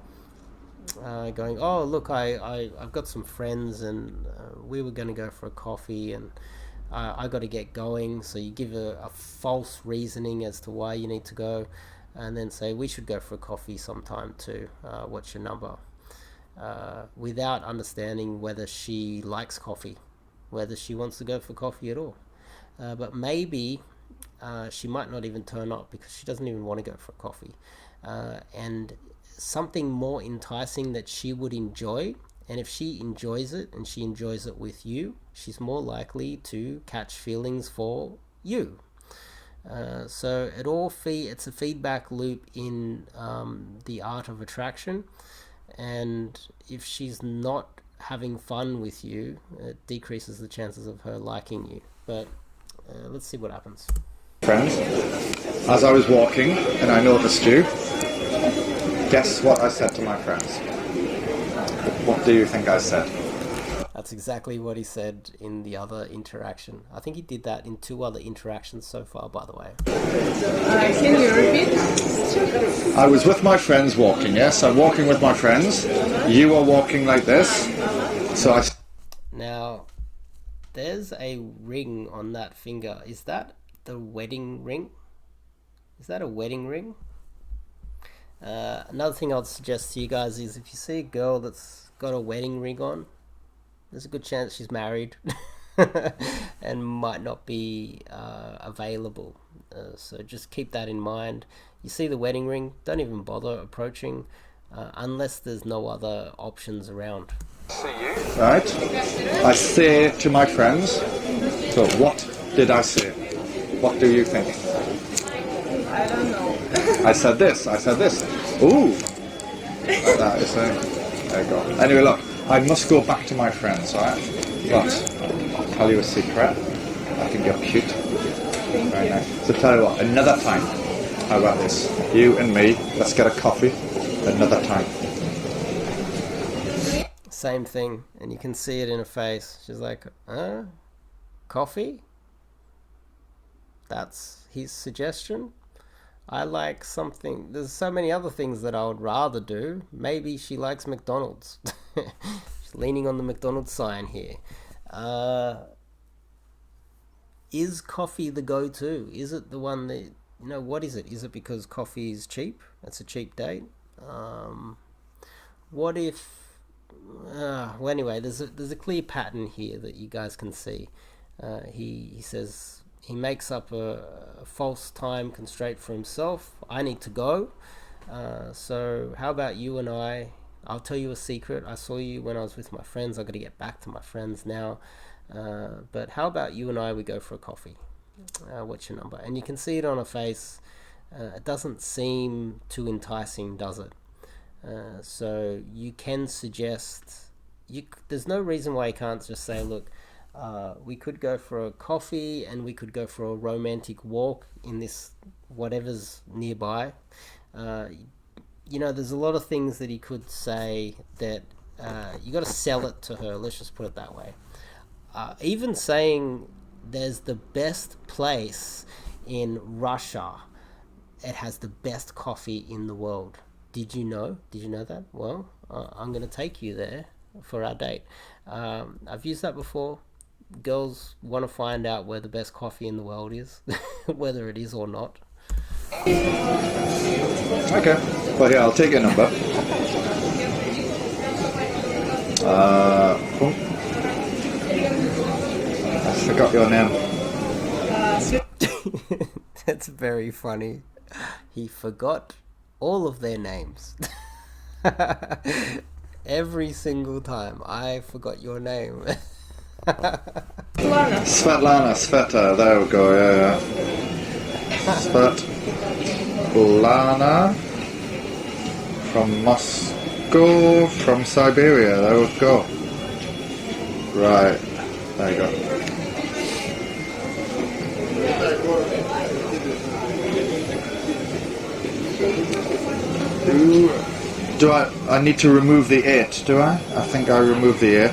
going, oh look, I've got some friends and we were going to go for a coffee and I got to get going, so you give a false reasoning as to why you need to go, and then say we should go for a coffee sometime too, what's your number, without understanding whether she likes coffee, whether she wants to go for coffee at all. But maybe she might not even turn up because she doesn't even want to go for a coffee, and something more enticing that she would enjoy. And if she enjoys it, and she enjoys it with you, she's more likely to catch feelings for you. So it's a feedback loop in the art of attraction. And if she's not having fun with you, it decreases the chances of her liking you. But let's see what happens. Friends, as I was walking and I noticed you, guess what I said to my friends? What do you think I said? That's exactly what he said in the other interaction. I think he did that in 2 other interactions so far, by the way. Can you repeat? I was with my friends walking, yes? I'm walking with my friends. You are walking like this. So Now, there's a ring on that finger. Is that the wedding ring? Is that a wedding ring? Another thing I'd suggest to you guys is, if you see a girl that's got a wedding ring on, there's a good chance she's married and might not be available. So just keep that in mind. You see the wedding ring, don't even bother approaching unless there's no other options around. right? I say to my friends, so what did I say? What do you think? I don't know. I said this. Ooh! Like that, you see? There you go. Anyway, look, I must go back to my friends, alright? But I'll tell you a secret. I think you're cute. Very nice. So tell you what, another time. How about this? You and me, let's get a coffee another time. Same thing, and you can see it in her face. She's like, coffee? That's his suggestion? I like something. There's so many other things that I would rather do. Maybe she likes McDonald's. She's leaning on the McDonald's sign here. Is coffee the go-to? Is it the one that, what is it? Is it because coffee is cheap? It's a cheap date? What if... well, anyway, there's a clear pattern here that you guys can see. He says... He makes up a false time constraint for himself. I need to go. So how about you and I'll tell you a secret. I saw you when I was with my friends. I've got to get back to my friends now. But how about you and we go for a coffee? What's your number? And you can see it on her face. It doesn't seem too enticing, does it? So you can suggest... there's no reason why you can't just say, look, we could go for a coffee and we could go for a romantic walk in this whatever's nearby. There's a lot of things that he could say that you got to sell it to her. Let's just put it that way. Even saying there's the best place in Russia. It has the best coffee in the world. Did you know? Did you know that? Well, I'm going to take you there for our date. I've used that before. Girls want to find out where the best coffee in the world is, whether it is or not. Okay. Well, yeah, I'll take your number. I forgot your name. That's very funny. He forgot all of their names. Every single time. I forgot your name. Sveta, there we go, yeah. Svetlana from Moscow, from Siberia, there we go. Right, there you go. do I need to remove the 8, do I? I think I removed the 8.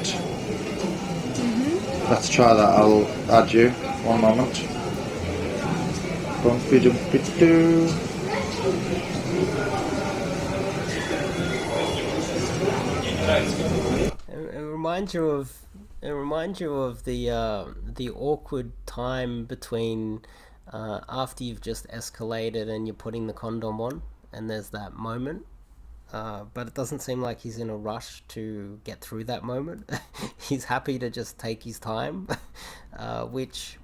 Let's try that. I'll add you. One moment. Bumpy-dumpy-doo. It reminds you of the awkward time between after you've just escalated and you're putting the condom on, and there's that moment. But it doesn't seem like he's in a rush to get through that moment. He's happy to just take his time, which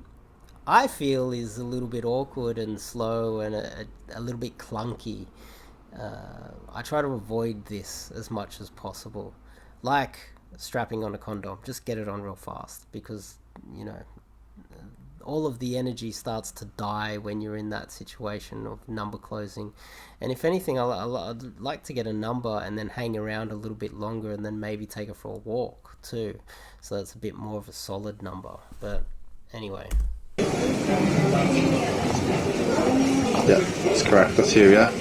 I feel is a little bit awkward and slow and a little bit clunky. I try to avoid this as much as possible. Like strapping on a condom, just get it on real fast, because, you know, all of the energy starts to die when you're in that situation of number closing. And if anything, I'd like to get a number and then hang around a little bit longer and then maybe take it for a walk too, so that's a bit more of a solid number. But anyway. Yeah, that's correct. That's you, yeah?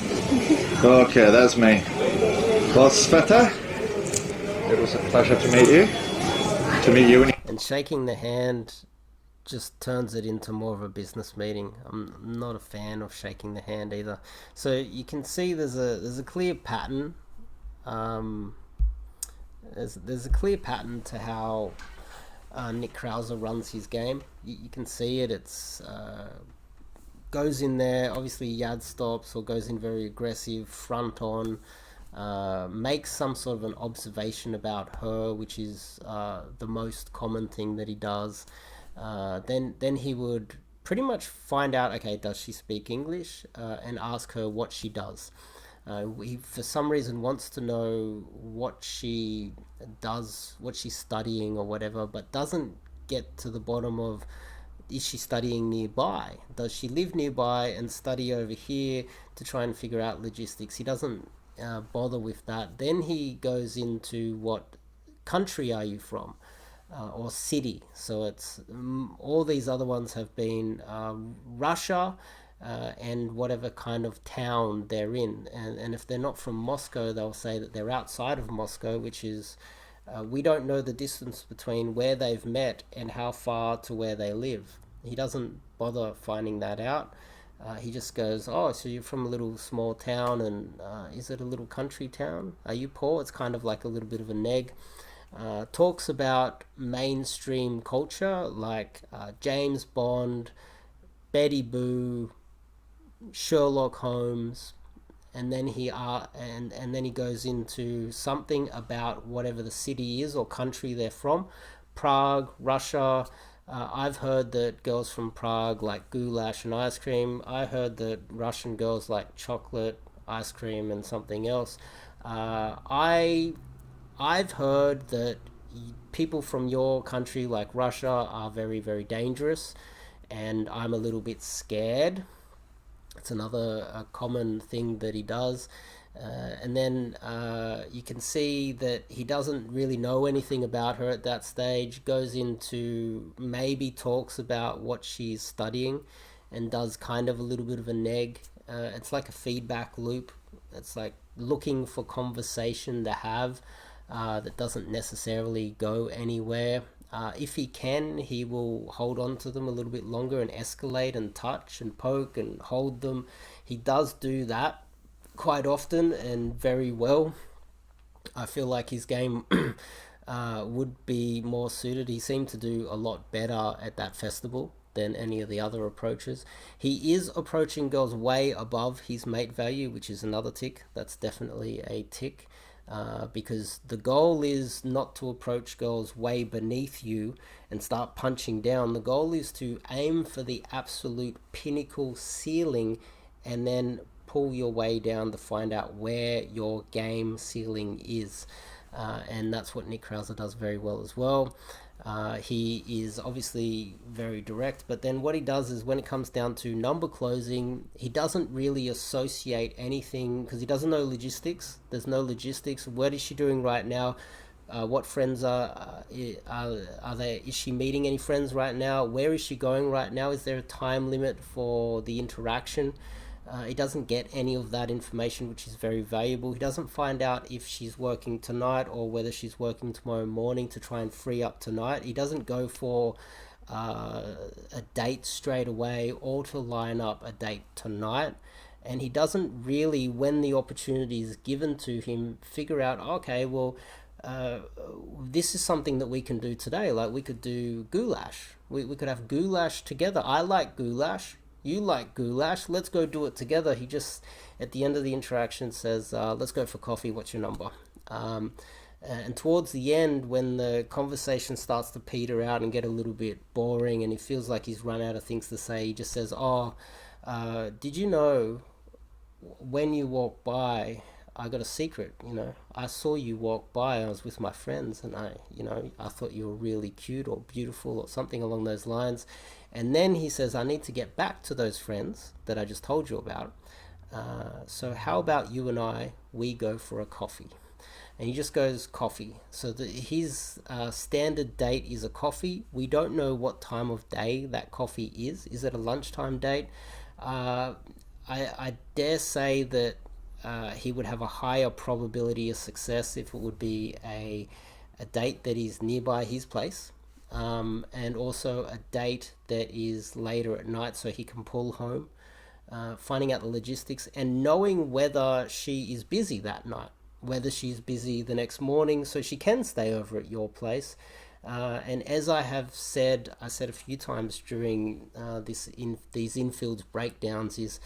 Okay, that's me. Well, Sveta, it was a pleasure to meet you. And shaking the hand just turns it into more of a business meeting. I'm not a fan of shaking the hand either. So you can see there's a clear pattern. There's a clear pattern to how Nick Krauser runs his game. You can see it. It's goes in there, obviously yad stops, or goes in very aggressive, front on, makes some sort of an observation about her, which is the most common thing that he does. Then he would pretty much find out, okay, does she speak English, and ask her what she does. He, for some reason, wants to know what she does, what she's studying or whatever, but doesn't get to the bottom of, is she studying nearby? Does she live nearby and study over here to try and figure out logistics? He doesn't bother with that. Then he goes into, what country are you from? Or city. So it's all these other ones have been Russia and whatever kind of town they're in. And if they're not from Moscow, they'll say that they're outside of Moscow, which is, we don't know the distance between where they've met and how far to where they live. He doesn't bother finding that out. He just goes, oh, so you're from a little small town, and is it a little country town? Are you poor? It's kind of like a little bit of a neg. Talks about mainstream culture like James Bond, Betty Boo, Sherlock Holmes, and then he goes into something about whatever the city is or country they're from. Prague, Russia. I've heard that girls from Prague like goulash and ice cream. I heard that Russian girls like chocolate, ice cream, and something else. I've heard that people from your country, like Russia, are very, very dangerous, and I'm a little bit scared. It's another common thing that he does. And then you can see that he doesn't really know anything about her at that stage, goes into, maybe talks about what she's studying, and does kind of a little bit of a neg. It's like a feedback loop. It's like looking for conversation to have. That doesn't necessarily go anywhere. If he can, he will hold on to them a little bit longer and escalate and touch and poke and hold them. He does do that quite often and very well. I feel like his game would be more suited. He seemed to do a lot better at that festival than any of the other approaches. He is approaching girls way above his mate value, which is another tick. That's definitely a tick. Because the goal is not to approach girls way beneath you and start punching down. The goal is to aim for the absolute pinnacle ceiling and then pull your way down to find out where your game ceiling is. And that's what Nick Krauser does very well as well. He is obviously very direct, but then what he does is, when it comes down to number closing, he doesn't really associate anything, because he doesn't know logistics. There's no logistics. What is she doing right now? What friends are there? Is she meeting any friends right now? Where is she going right now? Is there a time limit for the interaction? He doesn't get any of that information, which is very valuable. He doesn't find out if she's working tonight or whether she's working tomorrow morning to try and free up tonight. He doesn't go for a date straight away or to line up a date tonight. And he doesn't really, when the opportunity is given to him, figure out, okay, well, this is something that we can do today. Like, we could do goulash. We could have goulash together. I like goulash. You like goulash. Let's go do it together. He just, at the end of the interaction, says, let's go for coffee. What's your number? And towards the end, when the conversation starts to peter out and get a little bit boring and he feels like he's run out of things to say, he just says, did you know when you walk by, I got a secret, I saw you walk by, I was with my friends, and I thought you were really cute or beautiful or something along those lines. And then he says, I need to get back to those friends that I just told you about. So how about you and we go for a coffee? And he just goes, coffee. So his standard date is a coffee. We don't know what time of day that coffee is. Is it a lunchtime date? I dare say that he would have a higher probability of success if it would be a date that is nearby his place, and also a date that is later at night so he can pull home, finding out the logistics and knowing whether she is busy that night, whether she's busy the next morning so she can stay over at your place. And as I said a few times during these infield breakdowns, is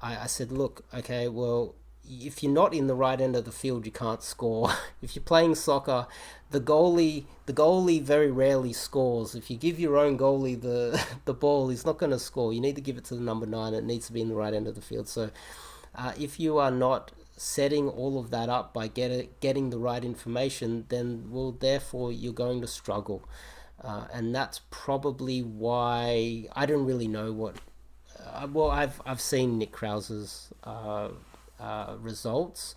I said, look, okay, well, if you're not in the right end of the field, you can't score. If you're playing soccer, the goalie very rarely scores. If you give your own goalie the ball, he's not going to score. You need to give it to the number 9. It needs to be in the right end of the field. So if you are not setting all of that up by getting the right information, then therefore you're going to struggle. And that's probably why I don't really know what. I've seen Nick Krauser's results,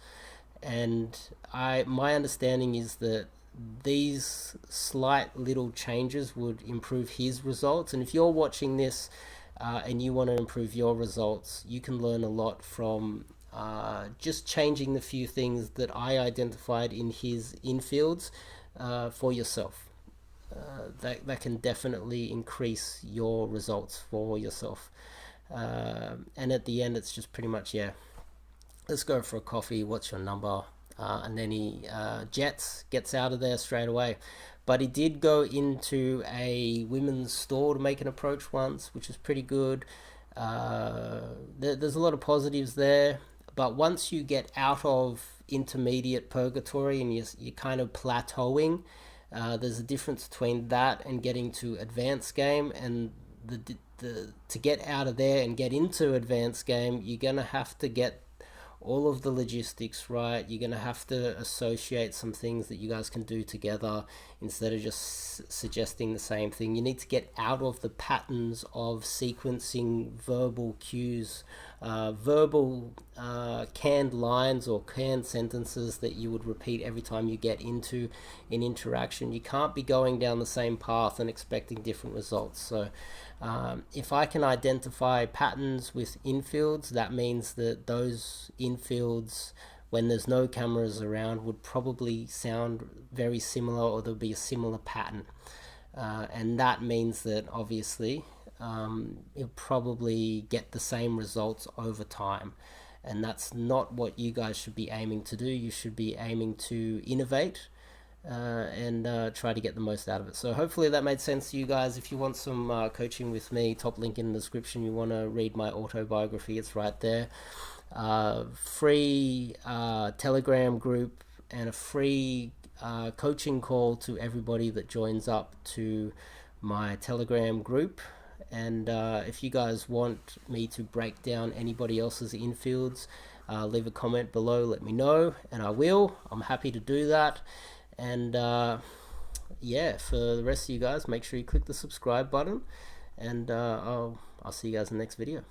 and my understanding is that these slight little changes would improve his results. And if you're watching this and you want to improve your results, you can learn a lot from just changing the few things that I identified in his infields for yourself. That can definitely increase your results for yourself. And at the end, it's just pretty much, let's go for a coffee, what's your number? And then he gets out of there straight away. But he did go into a women's store to make an approach once, which is pretty good. There's a lot of positives there. But once you get out of intermediate purgatory and you're kind of plateauing, there's a difference between that and getting to advanced game. And to get out of there and get into advanced game, you're going to have to get all of the logistics right. You're going to have to associate some things that you guys can do together instead of just suggesting the same thing. You need to get out of the patterns of sequencing verbal cues, verbal canned lines or canned sentences that you would repeat every time you get into an interaction. You can't be going down the same path and expecting different results. So if I can identify patterns with infields, that means that those infields, when there's no cameras around, would probably sound very similar, or there'll be a similar pattern. And that means that obviously you'll probably get the same results over time. And that's not what you guys should be aiming to do. You should be aiming to innovate and try to get the most out of it. So hopefully that made sense to you guys. If you want some coaching with me, top link in the description. You want to read my autobiography, it's right there. Free Telegram group and a free coaching call to everybody that joins up to my Telegram group. And if you guys want me to break down anybody else's infields, leave a comment below, let me know, and I will. I'm happy to do that. And for the rest of you guys, make sure you click the subscribe button, and I'll see you guys in the next video.